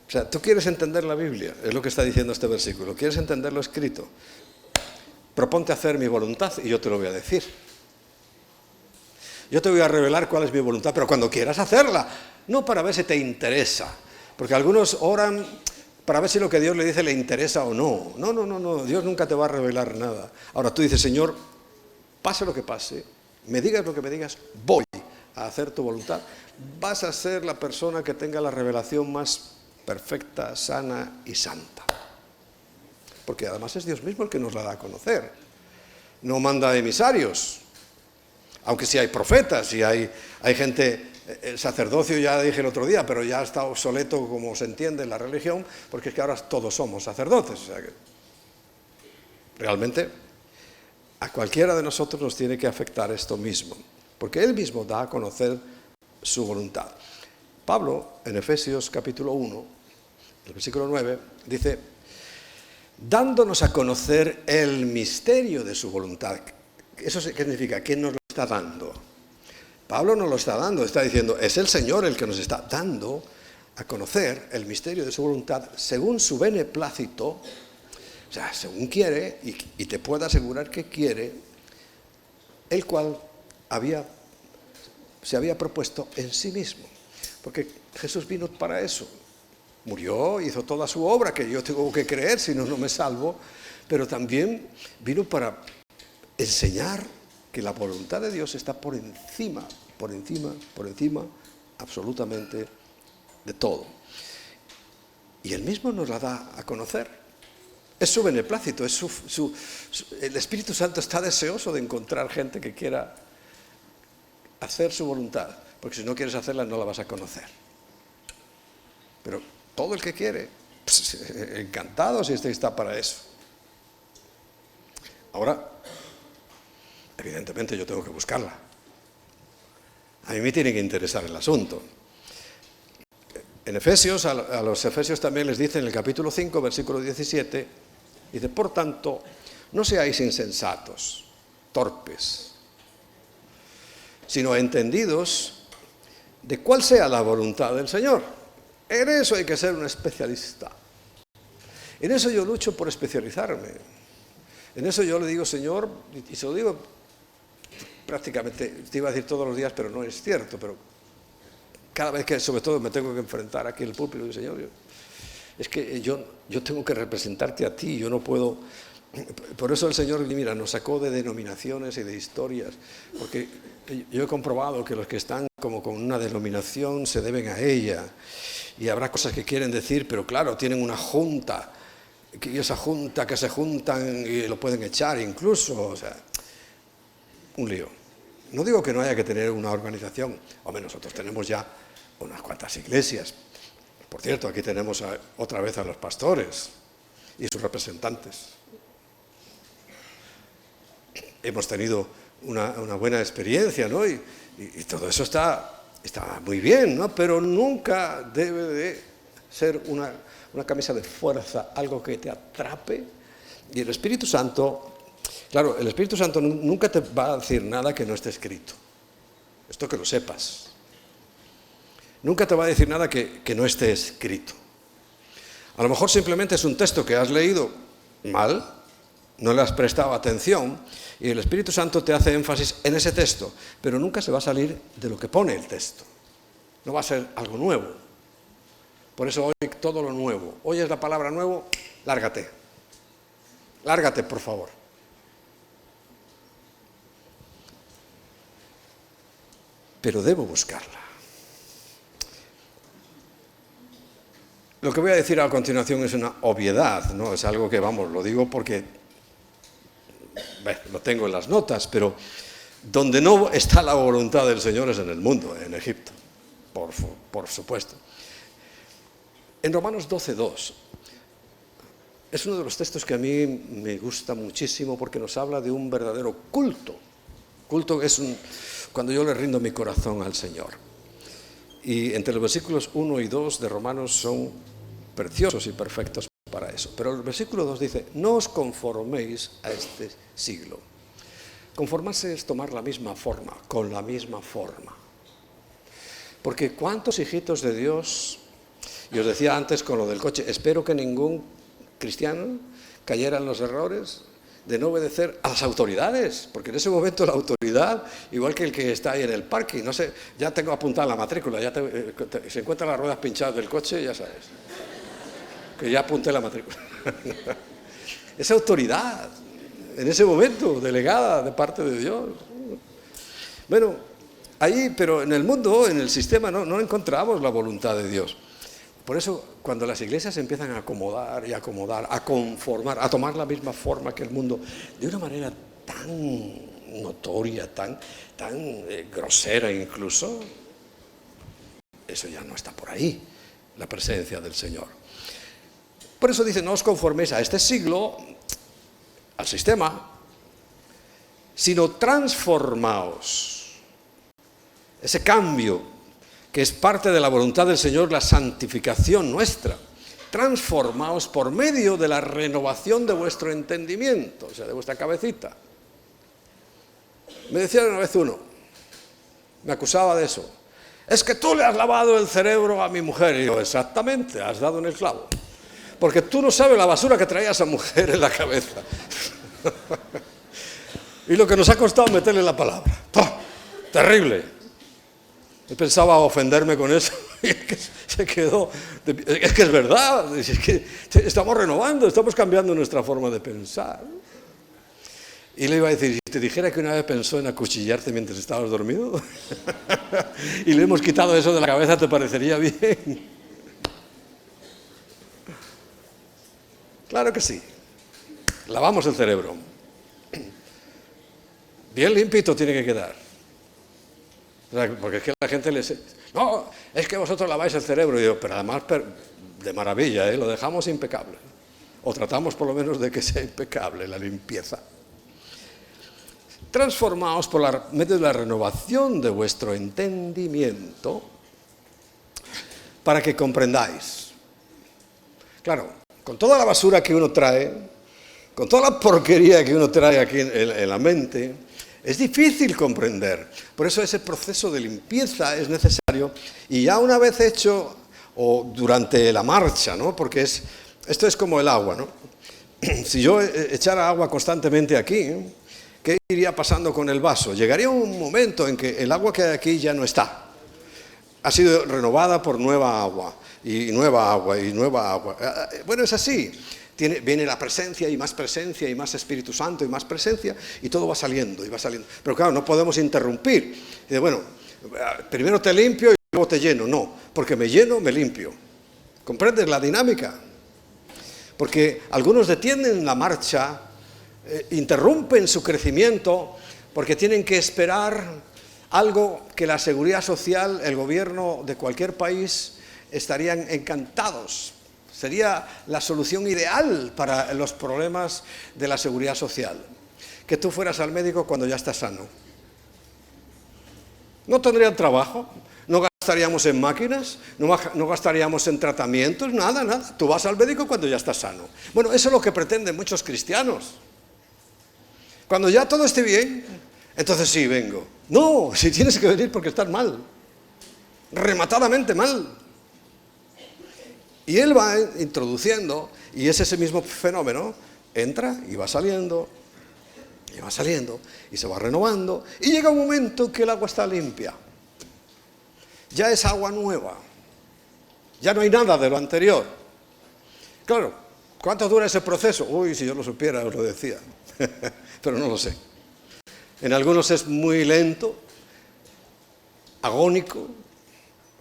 [SPEAKER 1] O sea, tú quieres entender la Biblia, es lo que está diciendo este versículo, quieres entender lo escrito, proponte hacer mi voluntad y yo te lo voy a decir. Yo te voy a revelar cuál es mi voluntad, pero cuando quieras hacerla, no para ver si te interesa, porque algunos oran para ver si lo que Dios le dice le interesa o no. No, Dios nunca te va a revelar nada. Ahora tú dices, Señor, pase lo que pase, me digas lo que me digas, voy a hacer tu voluntad. Vas a ser la persona que tenga la revelación más perfecta, sana y santa. Porque además es Dios mismo el que nos la da a conocer. No manda emisarios. Aunque sí hay profetas y hay gente, el sacerdocio ya dije el otro día, pero ya está obsoleto como se entiende en la religión, porque es que ahora todos somos sacerdotes. O sea que realmente a cualquiera de nosotros nos tiene que afectar esto mismo, porque Él mismo da a conocer su voluntad. Pablo, en Efesios capítulo 1, el versículo 9, dice, dándonos a conocer el misterio de su voluntad. ¿Eso qué significa? ¿Quién nos lo está dando? Pablo nos lo está dando, está diciendo, es el Señor el que nos está dando a conocer el misterio de su voluntad según su beneplácito, o sea, según quiere, y te puedo asegurar que quiere, el cual se había propuesto en sí mismo. Porque Jesús vino para eso. Murió, hizo toda su obra, que yo tengo que creer, si no, no me salvo, pero también vino para enseñar que la voluntad de Dios está por encima, absolutamente de todo. Y Él mismo nos la da a conocer. Es su beneplácito, el Espíritu Santo está deseoso de encontrar gente que quiera hacer su voluntad, porque si no quieres hacerla no la vas a conocer. Pero todo el que quiere, pues, encantado si este está para eso. Ahora, evidentemente yo tengo que buscarla. A mí me tiene que interesar el asunto. En Efesios, a los Efesios también les dice en el capítulo 5, versículo 17, dice, por tanto, no seáis insensatos, torpes, sino entendidos de cuál sea la voluntad del Señor. En eso hay que ser un especialista. En eso yo lucho por especializarme. En eso yo le digo, Señor, y se lo digo prácticamente, te iba a decir todos los días, pero no es cierto, pero cada vez que sobre todo me tengo que enfrentar aquí en el púlpito, digo, Señor, es que yo tengo que representarte a ti, yo no puedo. Por eso el Señor, mira, nos sacó de denominaciones y de historias, porque yo he comprobado que los que están como con una denominación se deben a ella, y habrá cosas que quieren decir, pero claro, tienen una junta, y esa junta que se juntan y lo pueden echar incluso, o sea, un lío. No digo que no haya que tener una organización, hombre, nosotros tenemos ya unas cuantas iglesias. Por cierto, aquí tenemos otra vez a los pastores y sus representantes. Hemos tenido una buena experiencia, ¿no? Y todo eso está muy bien, ¿no? Pero nunca debe de ser una camisa de fuerza, algo que te atrape. Y el Espíritu Santo, claro, el Espíritu Santo nunca te va a decir nada que no esté escrito. Esto que lo sepas. Nunca te va a decir nada que no esté escrito. A lo mejor simplemente es un texto que has leído mal, no le has prestado atención, y el Espíritu Santo te hace énfasis en ese texto, pero nunca se va a salir de lo que pone el texto. No va a ser algo nuevo. Por eso hoy todo lo nuevo. Oyes la palabra nuevo, lárgate. Lárgate, por favor. Pero debo buscarla. Lo que voy a decir a continuación es una obviedad, ¿no? Es algo que, vamos, lo digo porque lo tengo en las notas, pero donde no está la voluntad del Señor es en el mundo, en Egipto, por supuesto. En Romanos 12:2 es uno de los textos que a mí me gusta muchísimo porque nos habla de un verdadero culto. Culto es cuando yo le rindo mi corazón al Señor. Y entre los versículos 1 y 2 de Romanos son preciosos y perfectos para eso. Pero el versículo 2 dice, no os conforméis a este siglo. Conformarse es tomar la misma forma, con la misma forma. Porque ¿cuántos hijitos de Dios? Y os decía antes con lo del coche, espero que ningún cristiano cayera en los errores de no obedecer a las autoridades, porque en ese momento la autoridad, igual que el que está ahí en el parking, no sé, ya tengo apuntada la matrícula, se encuentran las ruedas pinchadas del coche, ya sabes, que ya apunté la matrícula. Esa autoridad, en ese momento, delegada de parte de Dios. Bueno, ahí, pero en el mundo, en el sistema, no encontramos la voluntad de Dios. Por eso, cuando las iglesias empiezan a acomodar y acomodar, a conformar, a tomar la misma forma que el mundo, de una manera tan notoria, tan grosera incluso, eso ya no está por ahí, la presencia del Señor. Por eso dice, no os conforméis a este siglo, al sistema, sino transformaos. Ese cambio que es parte de la voluntad del Señor, la santificación nuestra. Transformaos por medio de la renovación de vuestro entendimiento, o sea, de vuestra cabecita. Me decía una vez uno, me acusaba de eso, es que tú le has lavado el cerebro a mi mujer. Y yo, exactamente, has dado en el clavo. Porque tú no sabes la basura que traía esa mujer en la cabeza. Y lo que nos ha costado meterle la palabra. ¡Pah! Terrible. Él pensaba ofenderme con eso y es que se quedó. Es que es verdad, es que estamos renovando, estamos cambiando nuestra forma de pensar. Y le iba a decir, si te dijera que una vez pensó en acuchillarte mientras estabas dormido y le hemos quitado eso de la cabeza, ¿te parecería bien? Claro que sí. lavamos el cerebro. Bien limpito tiene que quedar. O sea, porque es que la gente no, es que vosotros laváis el cerebro. Y yo, pero además de maravilla, lo dejamos impecable. O tratamos por lo menos de que sea impecable la limpieza. Transformaos por medio de la renovación de vuestro entendimiento para que comprendáis. Claro, con toda la basura que uno trae, con toda la porquería que uno trae aquí en la mente, es difícil comprender. Por eso ese proceso de limpieza es necesario, y ya una vez hecho, o durante la marcha, ¿no? Porque esto es como el agua, ¿no? Si yo echara agua constantemente aquí, ¿qué iría pasando con el vaso? Llegaría un momento en que el agua que hay aquí ya no está. Ha sido renovada por nueva agua, y nueva agua, y nueva agua. Bueno, es así. Viene la presencia y más Espíritu Santo y más presencia, y todo va saliendo y va saliendo. Pero claro, no podemos interrumpir. Dice, bueno, primero te limpio y luego te lleno. No, porque me lleno, me limpio. ¿Comprendes la dinámica? Porque algunos detienen la marcha, interrumpen su crecimiento, porque tienen que esperar algo que la seguridad social, el gobierno de cualquier país estarían encantados. Sería la solución ideal para los problemas de la seguridad social. Que tú fueras al médico cuando ya estás sano. No tendrían trabajo, no gastaríamos en máquinas, no gastaríamos en tratamientos, nada. Tú vas al médico cuando ya estás sano. Bueno, eso es lo que pretenden muchos cristianos. Cuando ya todo esté bien, entonces sí, vengo. No, si tienes que venir porque estás mal. Rematadamente mal. Y él va introduciendo, y es ese mismo fenómeno, entra y va saliendo, y se va renovando, y llega un momento que el agua está limpia. Ya es agua nueva. Ya no hay nada de lo anterior. Claro, ¿cuánto dura ese proceso? Uy, si yo lo supiera, os lo decía. Pero no lo sé. En algunos es muy lento, agónico,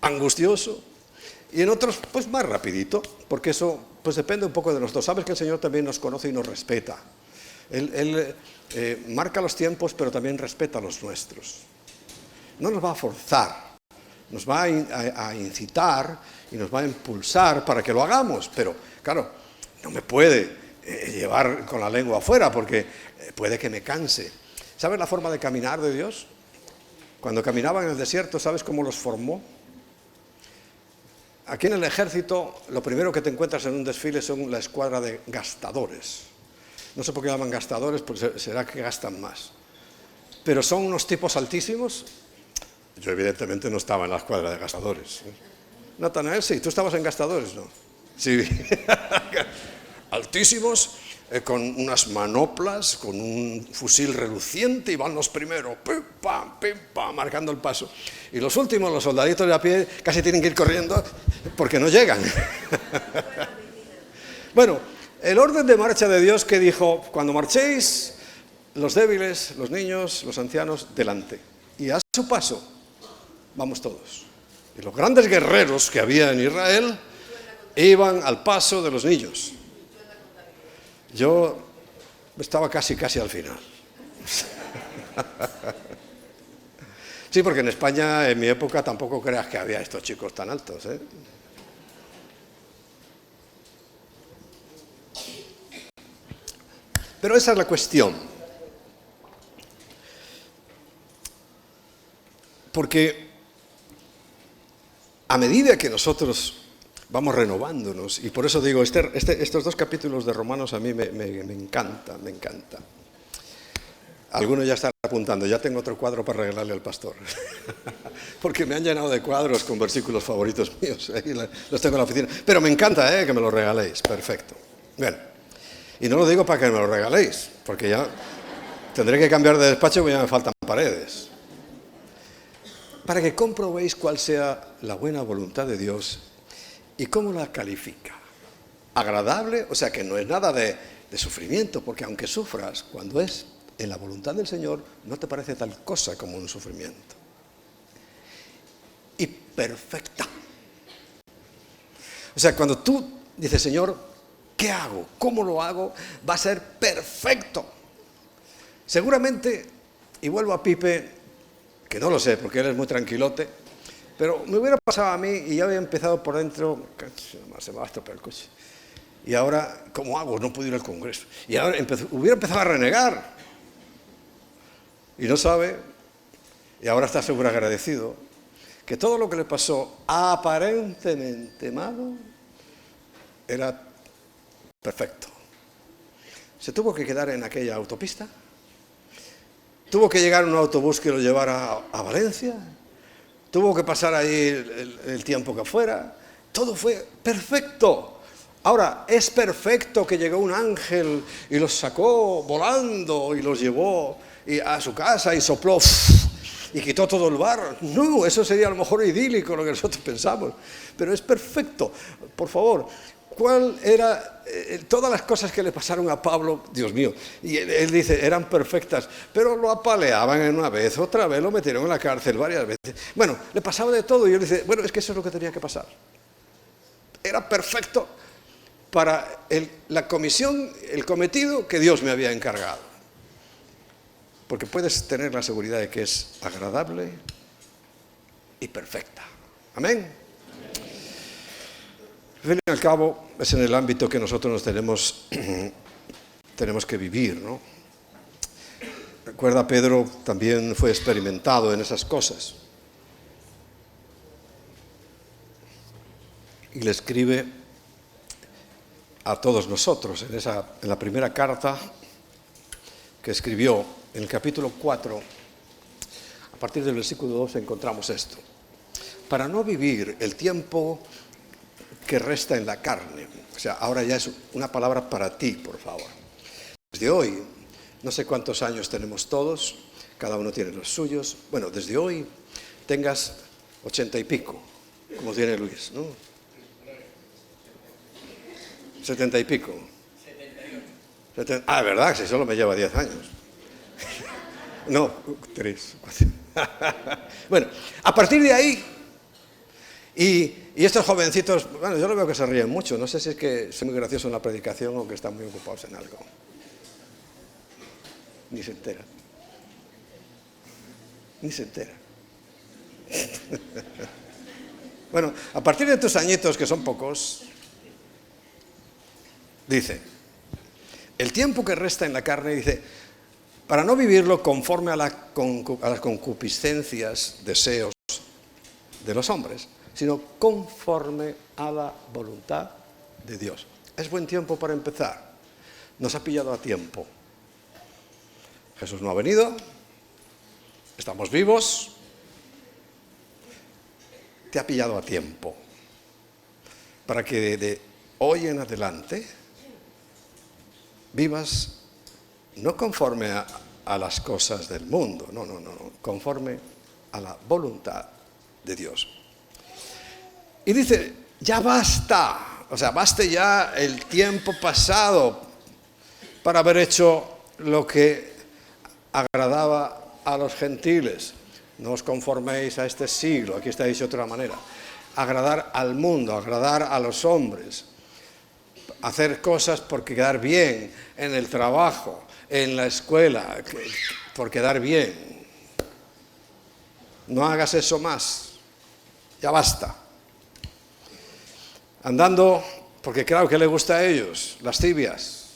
[SPEAKER 1] angustioso. Y en otros, pues más rapidito, porque eso pues depende un poco de nosotros. Sabes que el Señor también nos conoce y nos respeta. Él marca los tiempos, pero también respeta los nuestros. No nos va a forzar, nos va a incitar y nos va a impulsar para que lo hagamos. Pero, claro, no me puede llevar con la lengua afuera, porque puede que me canse. ¿Sabes la forma de caminar de Dios? Cuando caminaban en el desierto, ¿sabes cómo los formó? Aquí en el ejército, lo primero que te encuentras en un desfile son la escuadra de gastadores. No sé por qué llaman gastadores, pues será que gastan más. Pero son unos tipos altísimos. Yo evidentemente no estaba en la escuadra de gastadores. Natanael, sí, tú estabas en gastadores, ¿no? Sí. Altísimos, con unas manoplas, con un fusil reluciente, y van los primeros, pim, pam, marcando el paso. Y los últimos, los soldaditos de a pie, casi tienen que ir corriendo porque no llegan. Bueno, el orden de marcha de Dios que dijo, cuando marchéis, los débiles, los niños, los ancianos, delante. Y a su paso, vamos todos. Y los grandes guerreros que había en Israel iban al paso de los niños. Yo estaba casi al final. Sí, porque en España, en mi época, tampoco creas que había estos chicos tan altos, ¿eh? Pero esa es la cuestión. Porque a medida que nosotros vamos renovándonos, y por eso digo, estos dos capítulos de Romanos a mí me encantan. Algunos ya están apuntando, ya tengo otro cuadro para regalarle al pastor. Porque me han llenado de cuadros con versículos favoritos míos. Ahí los tengo en la oficina. Pero me encanta que me los regaléis. Perfecto. Bueno, y no lo digo para que me lo regaléis, porque ya tendré que cambiar de despacho porque ya me faltan paredes. Para que comprobéis cuál sea la buena voluntad de Dios y cómo la califica. Agradable, o sea que no es nada de sufrimiento, porque aunque sufras, cuando es en la voluntad del Señor, no te parece tal cosa como un sufrimiento. Y perfecta. O sea, cuando tú dices, Señor, ¿Qué hago? ¿Cómo lo hago? Va a ser perfecto. Seguramente, y vuelvo a Pipe, que no lo sé porque él es muy tranquilote, pero me hubiera pasado a mí y ya había empezado por dentro, se me va a estropear el coche. Y ahora, ¿cómo hago? No puedo ir al Congreso. Y ahora hubiera empezado a renegar. Y no sabe, y ahora está seguro agradecido, que todo lo que le pasó aparentemente malo era perfecto. Se tuvo que quedar en aquella autopista. Tuvo que llegar un autobús que lo llevara a Valencia. Tuvo que pasar ahí el tiempo que fuera. Todo fue perfecto. Ahora, es perfecto que llegó un ángel y los sacó volando y los llevó a su casa y sopló y quitó todo el barro. No, eso sería a lo mejor idílico lo que nosotros pensamos. Pero es perfecto. Por favor, ¿cuál era todas las cosas que le pasaron a Pablo? Dios mío, y él dice, eran perfectas, pero lo apaleaban en una vez, otra vez lo metieron en la cárcel varias veces. Bueno, le pasaba de todo y él dice, bueno, es que eso es lo que tenía que pasar. Era perfecto para la comisión, el cometido que Dios me había encargado. Porque puedes tener la seguridad de que es agradable y perfecta. Amén. Al fin y al cabo, es en el ámbito que nosotros nos tenemos que vivir, ¿no? Recuerda, Pedro también fue experimentado en esas cosas. Y le escribe a todos nosotros en la primera carta que escribió, en el capítulo 4, a partir del versículo 2 encontramos esto. Para no vivir el tiempo que resta en la carne. O sea, ahora ya es una palabra para ti, por favor. Desde hoy, no sé cuántos años tenemos todos, cada uno tiene los suyos. Bueno, desde hoy tengas 80 y pico, como tiene Luis, ¿no? 70 y pico. 78. ¿Verdad? Si solo me lleva 10 años. No, 3, 4. Bueno, a partir de ahí, y estos jovencitos, bueno, yo lo veo que se ríen mucho, no sé si es que soy muy gracioso en la predicación o que están muy ocupados en algo. Ni se entera. Ni se entera. Bueno, a partir de tus añitos, que son pocos, dice, el tiempo que resta en la carne, dice, para no vivirlo conforme a las concupiscencias, deseos de los hombres, sino conforme a la voluntad de Dios. Es buen tiempo para empezar. Nos ha pillado a tiempo. Jesús no ha venido, estamos vivos, te ha pillado a tiempo para que de hoy en adelante vivas no conforme a las cosas del mundo, no, conforme a la voluntad de Dios. Y dice, ya basta, o sea, baste ya el tiempo pasado para haber hecho lo que agradaba a los gentiles. No os conforméis a este siglo, aquí está dicho de otra manera. Agradar al mundo, agradar a los hombres. Hacer cosas por quedar bien en el trabajo, en la escuela, por quedar bien. No hagas eso más, ya basta. Andando, porque claro que le gusta a ellos, lascivias,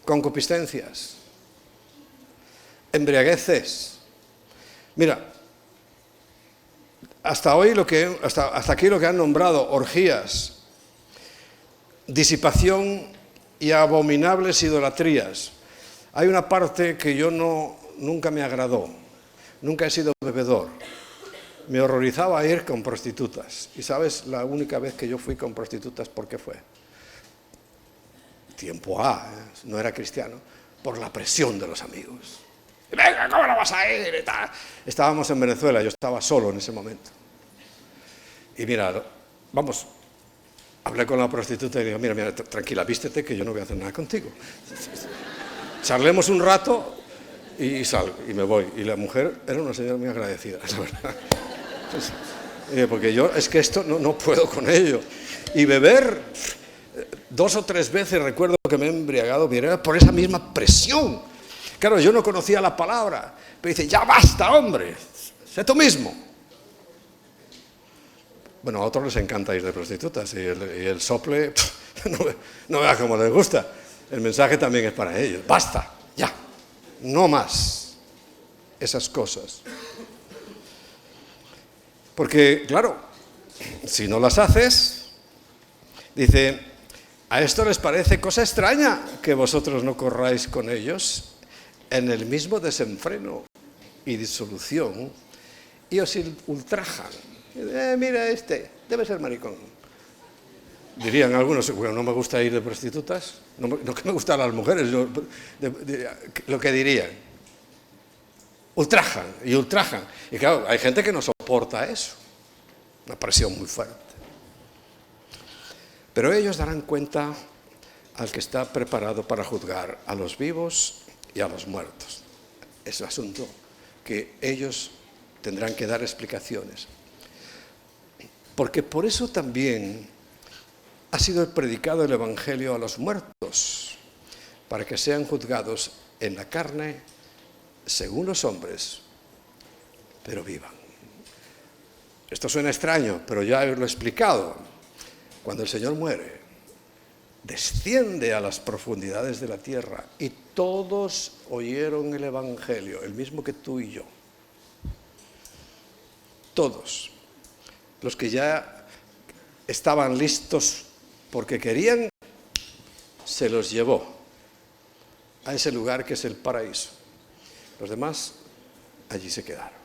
[SPEAKER 1] concupiscencias, embriagueces. Mira, hasta aquí lo que han nombrado orgías, disipación y abominables idolatrías. Hay una parte que nunca me agradó, nunca he sido bebedor. Me horrorizaba ir con prostitutas. Y sabes, la única vez que yo fui con prostitutas, ¿por qué fue? Tiempo no era cristiano, por la presión de los amigos. Venga, ¿cómo no vas a ir? Y tal. Estábamos en Venezuela, yo estaba solo en ese momento. Y mira, hablé con la prostituta y le digo, mira, tranquila, vístete que yo no voy a hacer nada contigo. Charlemos un rato y salgo, y me voy. Y la mujer era una señora muy agradecida, la verdad. Porque yo es que esto no puedo con ello. Y beber 2 o 3 veces, recuerdo que me he embriagado por esa misma presión. Claro, yo no conocía la palabra, pero dice, ya basta, hombre, sé tú mismo. Bueno, a otros les encanta ir de prostitutas y el sople, no veas cómo les gusta. El mensaje también es para ellos. Basta, ya, no más esas cosas. Porque, claro, si no las haces, dice, a esto les parece cosa extraña que vosotros no corráis con ellos en el mismo desenfreno y disolución y os ultrajan. Mira debe ser maricón. Dirían algunos, bueno, no me gusta ir de prostitutas, no que me gustan las mujeres, lo que dirían. Ultrajan y ultrajan. Y claro, hay gente que no soporta eso, una presión muy fuerte. Pero ellos darán cuenta al que está preparado para juzgar a los vivos y a los muertos. Es un asunto que ellos tendrán que dar explicaciones. Porque por eso también ha sido predicado el Evangelio a los muertos, para que sean juzgados en la carne, según los hombres, pero vivan. Esto suena extraño, pero ya os lo he explicado. Cuando el Señor muere, desciende a las profundidades de la tierra y todos oyeron el Evangelio, el mismo que tú y yo. Todos. Los que ya estaban listos porque querían, se los llevó a ese lugar que es el paraíso. Los demás allí se quedaron.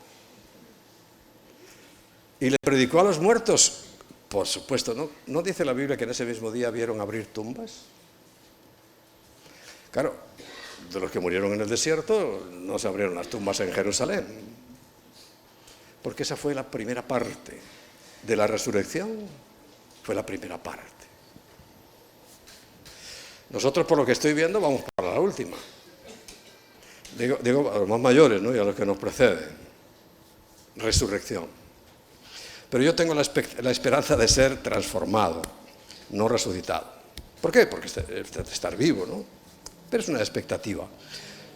[SPEAKER 1] ¿Y le predicó a los muertos? Por supuesto, ¿no dice la Biblia que en ese mismo día vieron abrir tumbas? Claro, de los que murieron en el desierto no se abrieron las tumbas en Jerusalén, porque esa fue la primera parte de la resurrección, fue la primera parte. Nosotros, por lo que estoy viendo, vamos para la última. Digo a los más mayores, ¿no? Y a los que nos preceden. Resurrección. Pero yo tengo la esperanza de ser transformado, no resucitado. ¿Por qué? Porque estar vivo, ¿no? Pero es una expectativa.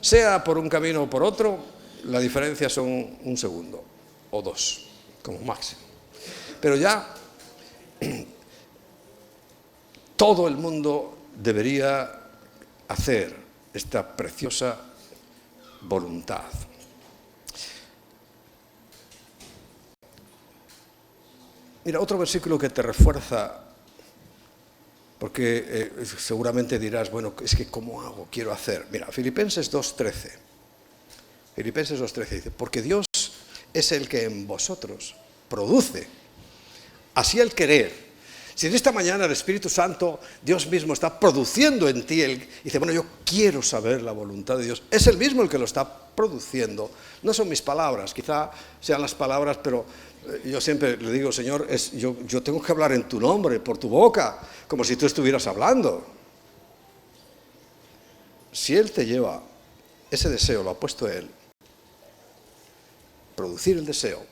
[SPEAKER 1] Sea por un camino o por otro, la diferencia son 1 segundo o 2, como máximo. Pero ya todo el mundo debería hacer esta preciosa voluntad. Mira, otro versículo que te refuerza, porque seguramente dirás, bueno, es que ¿cómo hago? Quiero hacer. Mira, Filipenses 2:13. Filipenses 2:13 dice, porque Dios es el que en vosotros produce, así el querer. Si en esta mañana el Espíritu Santo, Dios mismo está produciendo en ti, dice, bueno, yo quiero saber la voluntad de Dios, es Él mismo el que lo está produciendo. No son mis palabras, quizá sean las palabras, pero yo siempre le digo, Señor, yo tengo que hablar en tu nombre, por tu boca, como si tú estuvieras hablando. Si Él te lleva, ese deseo lo ha puesto Él, producir el deseo,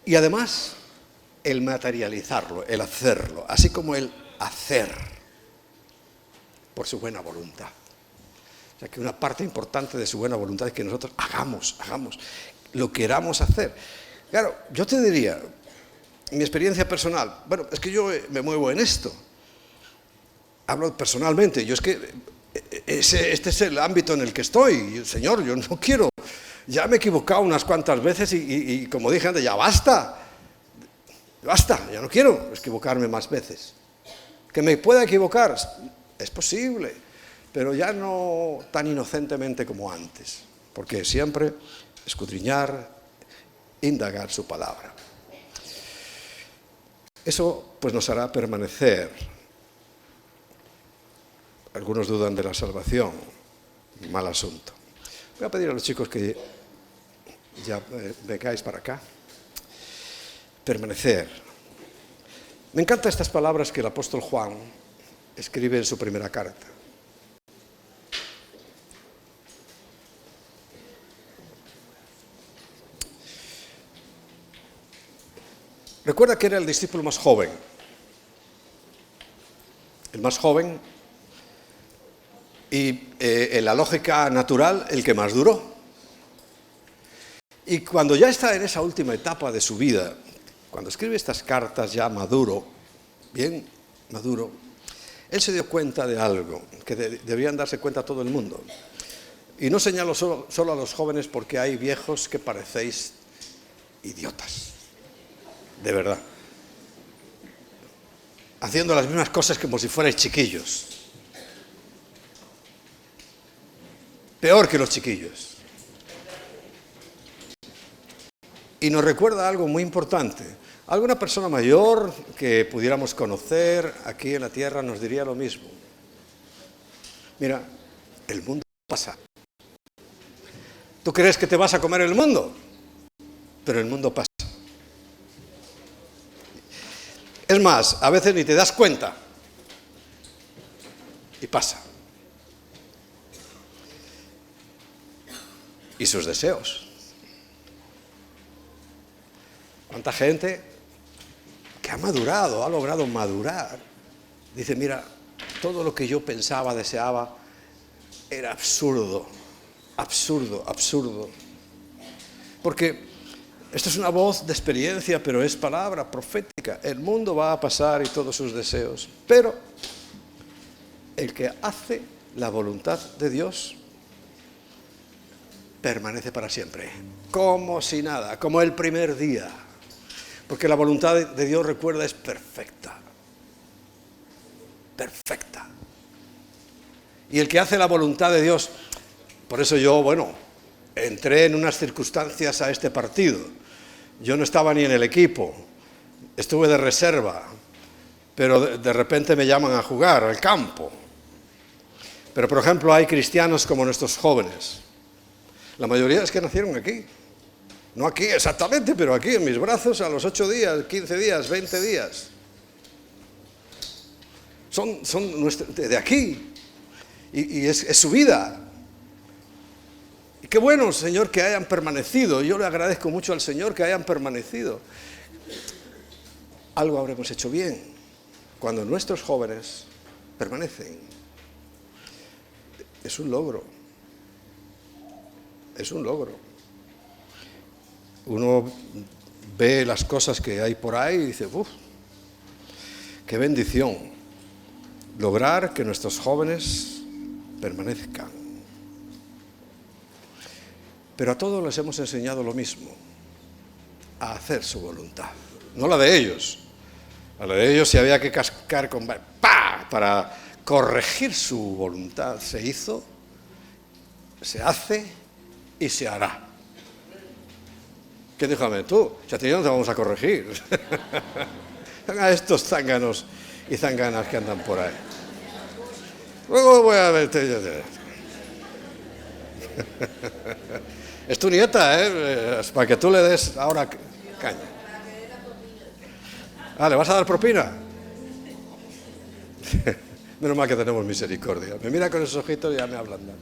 [SPEAKER 1] y además el materializarlo, el hacerlo, así como el hacer por su buena voluntad. O sea que una parte importante de su buena voluntad es que nosotros hagamos, lo queramos hacer. Claro, yo te diría, mi experiencia personal, bueno, es que yo me muevo en esto. Hablo personalmente, yo es que este es el ámbito en el que estoy. Señor, yo no quiero, ya me he equivocado unas cuantas veces y como dije antes, ya basta, ya no quiero equivocarme más veces. ¿Que me pueda equivocar? Es posible, pero ya no tan inocentemente como antes, porque siempre escudriñar, indagar su palabra. Eso pues nos hará permanecer. Algunos dudan de la salvación, mal asunto. Voy a pedir a los chicos que ya vengáis para acá. Permanecer. Me encantan estas palabras que el apóstol Juan escribe en su primera carta. Recuerda que era el discípulo más joven. El más joven y en la lógica natural el que más duró. Y cuando ya está en esa última etapa de su vida, cuando escribe estas cartas ya maduro, bien maduro, él se dio cuenta de algo que debían darse cuenta todo el mundo. Y no señalo solo a los jóvenes porque hay viejos que parecéis idiotas, de verdad, haciendo las mismas cosas como si fuerais chiquillos, peor que los chiquillos. Y nos recuerda algo muy importante. Alguna persona mayor que pudiéramos conocer aquí en la tierra nos diría lo mismo. Mira, el mundo pasa. Tú crees que te vas a comer el mundo, pero el mundo pasa. Es más, a veces ni te das cuenta y pasa. Y sus deseos. ¿Cuánta gente que ha madurado, ha logrado madurar? Dice, mira, todo lo que yo pensaba, deseaba, era absurdo, absurdo, absurdo. Porque esto es una voz de experiencia, pero es palabra profética. El mundo va a pasar y todos sus deseos. Pero el que hace la voluntad de Dios permanece para siempre. Como si nada, como el primer día. Porque la voluntad de Dios, recuerda, es perfecta. Perfecta. Y el que hace la voluntad de Dios, por eso yo, entré en unas circunstancias a este partido. Yo no estaba ni en el equipo, estuve de reserva, pero de repente me llaman a jugar al campo. Pero, por ejemplo, hay cristianos como nuestros jóvenes. La mayoría es que nacieron aquí. No aquí exactamente, pero aquí en mis brazos a los 8 días, 15 días, 20 días. Son de aquí. Y es su vida. Y qué bueno, Señor, que hayan permanecido. Yo le agradezco mucho al Señor que hayan permanecido. Algo habremos hecho bien cuando nuestros jóvenes permanecen. Es un logro. Es un logro. Uno ve las cosas que hay por ahí y dice, ¡uf! ¡Qué bendición! Lograr que nuestros jóvenes permanezcan. Pero a todos les hemos enseñado lo mismo, a hacer su voluntad. No la de ellos. A la de ellos si había que cascar con ¡pah! Para corregir su voluntad. Se hizo, se hace y se hará. ¿Qué déjame tú? Si a ti no te vamos a corregir. A estos zánganos y zánganas que andan por ahí. Luego voy a verte. Es tu nieta, ¿eh? Para que tú le des ahora caña. Ah, ¿le vas a dar propina? Menos mal que tenemos misericordia. Me mira con esos ojitos y ya me ablandan.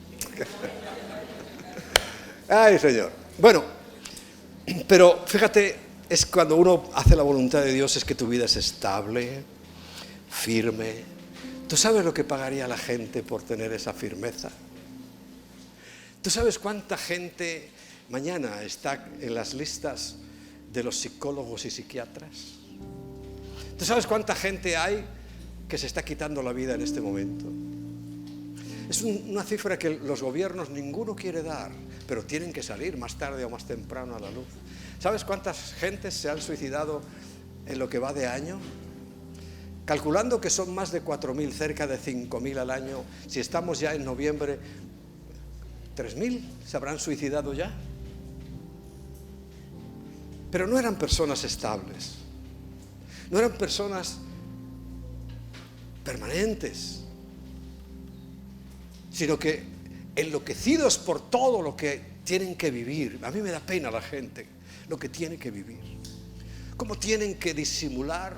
[SPEAKER 1] Ay, Señor. Bueno. Pero fíjate, es cuando uno hace la voluntad de Dios, es que tu vida es estable, firme. ¿Tú sabes lo que pagaría la gente por tener esa firmeza? ¿Tú sabes cuánta gente mañana está en las listas de los psicólogos y psiquiatras? ¿Tú sabes cuánta gente hay que se está quitando la vida en este momento? Es una cifra que los gobiernos ninguno quiere dar, pero tienen que salir más tarde o más temprano a la luz. ¿Sabes cuántas gentes se han suicidado en lo que va de año? Calculando que son más de 4.000, cerca de 5.000 al año, si estamos ya en noviembre, 3.000 se habrán suicidado ya. Pero no eran personas estables, no eran personas permanentes, sino que enloquecidos por todo lo que tienen que vivir. A mí me da pena la gente, lo que tiene que vivir. Cómo tienen que disimular,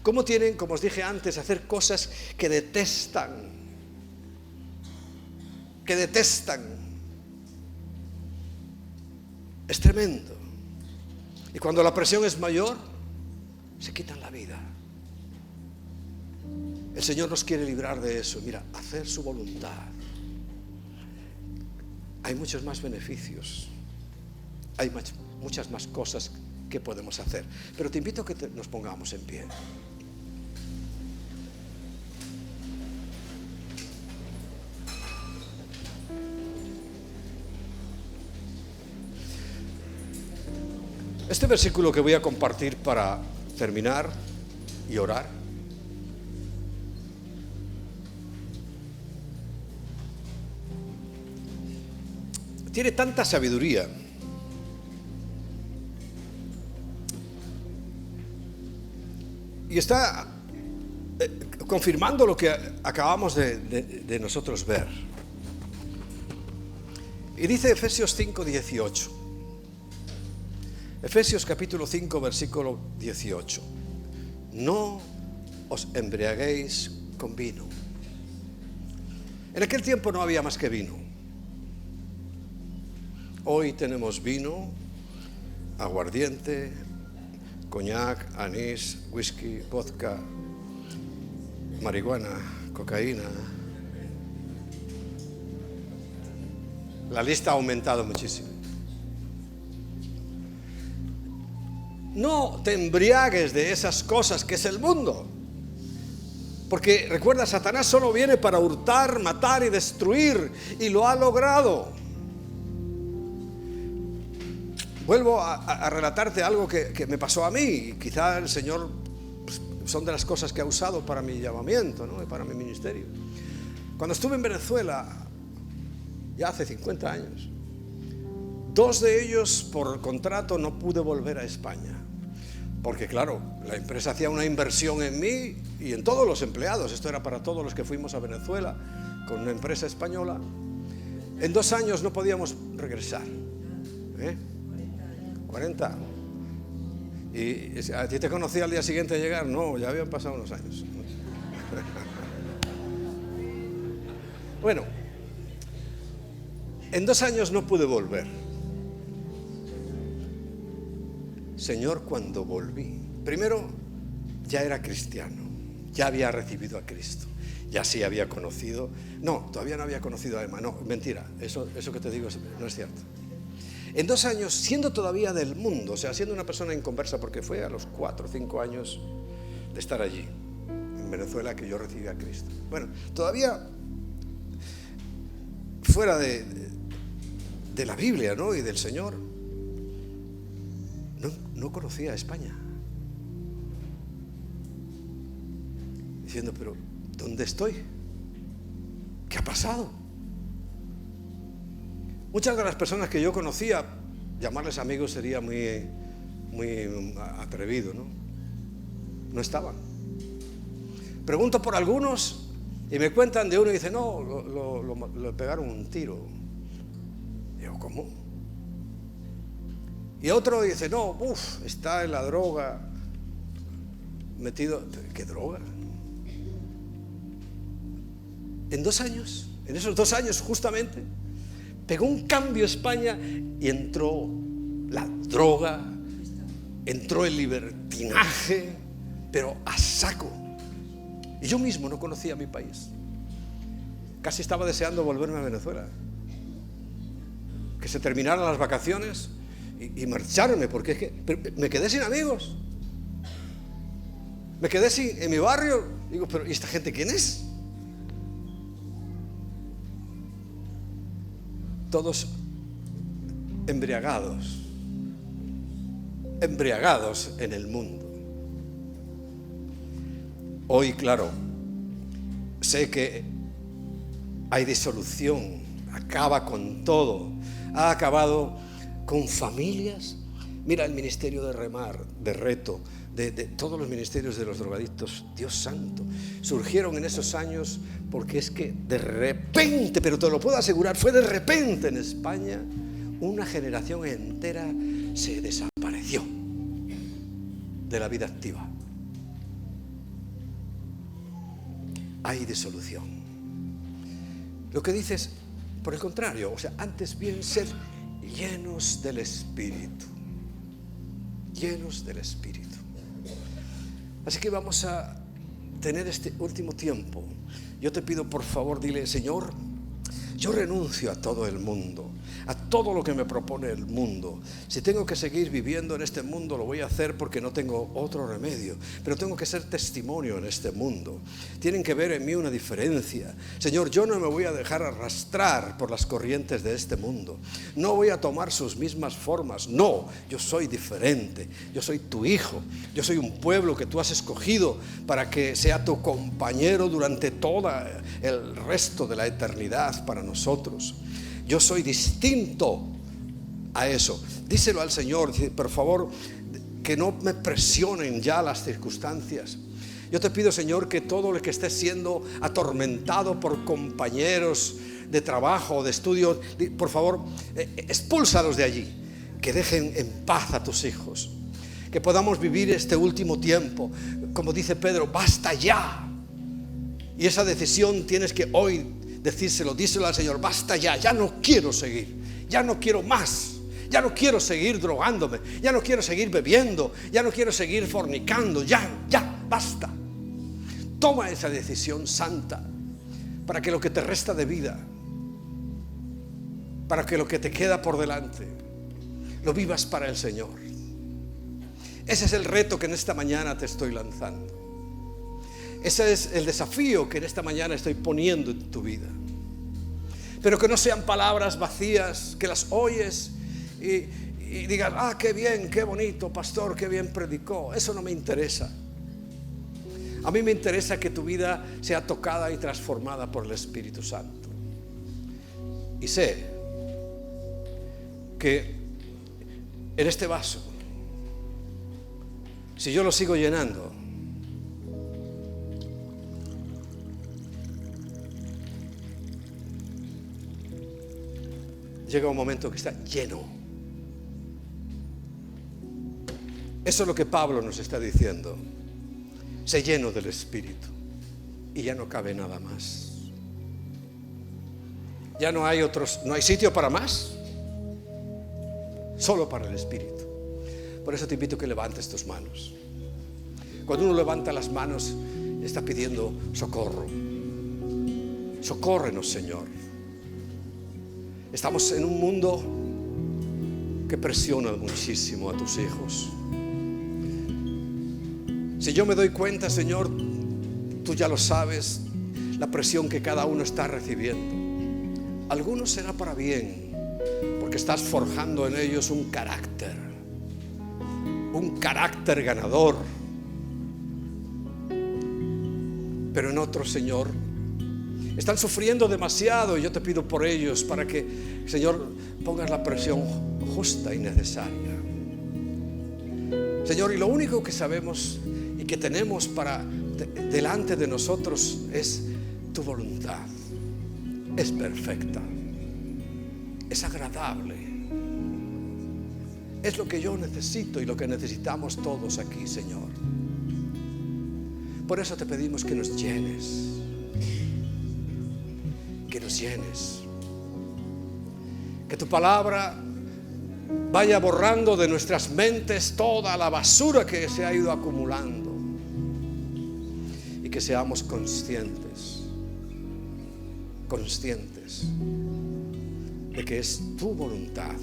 [SPEAKER 1] cómo tienen, como os dije antes, hacer cosas que detestan. Que detestan. Es tremendo. Y cuando la presión es mayor, se quitan la vida. El Señor nos quiere librar de eso. Mira, hacer su voluntad. Hay muchos más beneficios. Hay muchas más cosas que podemos hacer. Pero te invito a que nos pongamos en pie. Este versículo que voy a compartir para terminar y orar tiene tanta sabiduría y está confirmando lo que acabamos de nosotros ver. Y dice Efesios 5:18. Efesios capítulo 5, versículo 18. No os embriaguéis con vino. En aquel tiempo no había más que vino. Hoy tenemos vino, aguardiente, coñac, anís, whisky, vodka, marihuana, cocaína. La lista ha aumentado muchísimo. No te embriagues de esas cosas que es el mundo. Porque recuerda, Satanás solo viene para hurtar, matar y destruir. Y lo ha logrado. Vuelvo a relatarte algo que me pasó a mí. Quizá el Señor, pues, son de las cosas que ha usado para mi llamamiento, ¿no? Y para mi ministerio. Cuando estuve en Venezuela, ya hace 50 años, 2 de ellos por contrato no pude volver a España. Porque claro, la empresa hacía una inversión en mí y en todos los empleados. Esto era para todos los que fuimos a Venezuela con una empresa española. En 2 años no podíamos regresar. 40. ¿Y a ti te conocí al día siguiente de llegar? No, ya habían pasado unos años. Bueno, en 2 años no pude volver. Señor, cuando volví, primero ya era cristiano, ya había recibido a Cristo, ya sí había conocido, no, todavía no había conocido a Emma, no, mentira, eso que te digo no es cierto. En 2 años, siendo todavía del mundo, o sea, siendo una persona inconversa, porque fue a los 4 o 5 años de estar allí, en Venezuela, que yo recibí a Cristo. Bueno, todavía fuera de la Biblia, ¿no? Y del Señor, no conocía a España. Diciendo, pero ¿dónde estoy? ¿Qué ha pasado? Muchas de las personas que yo conocía, llamarles amigos sería muy atrevido, ¿no? No estaban. Pregunto por algunos y me cuentan de uno y dicen, no, le pegaron un tiro. Digo, ¿cómo? Y otro dice, no, está en la droga, metido. ¿Qué droga? En 2 años, en esos 2 años justamente, pegó un cambio España y entró la droga, entró el libertinaje, pero a saco. Y yo mismo no conocía mi país. Casi estaba deseando volverme a Venezuela. Que se terminaran las vacaciones y marcharme, porque es que me quedé sin amigos. Me quedé en mi barrio. Digo, pero ¿y esta gente quién es? Todos embriagados en el mundo. Hoy, claro, sé que hay disolución, acaba con todo, ha acabado con familias. Mira el ministerio de Remar, de Reto, de todos los ministerios de los drogadictos, Dios santo, surgieron en esos años porque es que de repente, pero te lo puedo asegurar, fue de repente en España, una generación entera se desapareció de la vida activa. Hay disolución. Lo que dices, por el contrario, o sea, antes bien ser llenos del Espíritu. Llenos del Espíritu. Así que vamos a tener este último tiempo. Yo te pido, por favor, dile: Señor, yo renuncio a todo el mundo, a todo lo que me propone el mundo. Si tengo que seguir viviendo en este mundo, lo voy a hacer porque no tengo otro remedio. Pero tengo que ser testimonio en este mundo. Tienen que ver en mí una diferencia. Señor, yo no me voy a dejar arrastrar por las corrientes de este mundo. No voy a tomar sus mismas formas. No, yo soy diferente. Yo soy tu hijo. Yo soy un pueblo que tú has escogido para que sea tu compañero durante todo el resto de la eternidad para nosotros. Yo soy distinto a eso. Díselo al Señor, por favor, que no me presionen ya las circunstancias. Yo te pido, Señor, que todo el que esté siendo atormentado por compañeros de trabajo o de estudio, por favor, expúlsalos de allí. Que dejen en paz a tus hijos. Que podamos vivir este último tiempo. Como dice Pedro, basta ya. Y esa decisión tienes que hoy decírselo, díselo al Señor: basta ya, ya no quiero seguir, ya no quiero más, ya no quiero seguir drogándome, ya no quiero seguir bebiendo, ya no quiero seguir fornicando, ya, basta. Toma esa decisión santa para que lo que te resta de vida, para que lo que te queda por delante, lo vivas para el Señor. Ese es el reto que en esta mañana te estoy lanzando. Ese es el desafío que en esta mañana estoy poniendo en tu vida. Pero que no sean palabras vacías, que las oyes y digas: ah, qué bien, qué bonito, pastor, qué bien predicó. Eso no me interesa. A mí me interesa que tu vida sea tocada y transformada por el Espíritu Santo. Y sé que en este vaso, si yo lo sigo llenando, llega un momento que está lleno. Eso es lo que Pablo nos está diciendo. Sé lleno del Espíritu y ya no cabe nada más. Ya no hay sitio para más. Solo para el Espíritu. Por eso te invito a que levantes tus manos. Cuando uno levanta las manos, está pidiendo socorro. Socórrenos, Señor. Estamos en un mundo que presiona muchísimo a tus hijos. Si yo me doy cuenta, Señor, tú ya lo sabes, la presión que cada uno está recibiendo. Algunos será para bien, porque estás forjando en ellos un carácter ganador. Pero en otros, Señor, están sufriendo demasiado, y yo te pido por ellos para que, Señor, pongas la presión justa y necesaria. Señor, y lo único que sabemos y que tenemos delante de nosotros es tu voluntad. Es perfecta, es agradable, es lo que yo necesito y lo que necesitamos todos aquí, Señor. Por eso te pedimos que nos llenes. Que nos llenes, que tu palabra vaya borrando de nuestras mentes toda la basura que se ha ido acumulando, y que seamos conscientes de que es tu voluntad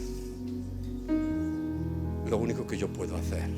[SPEAKER 1] lo único que yo puedo hacer.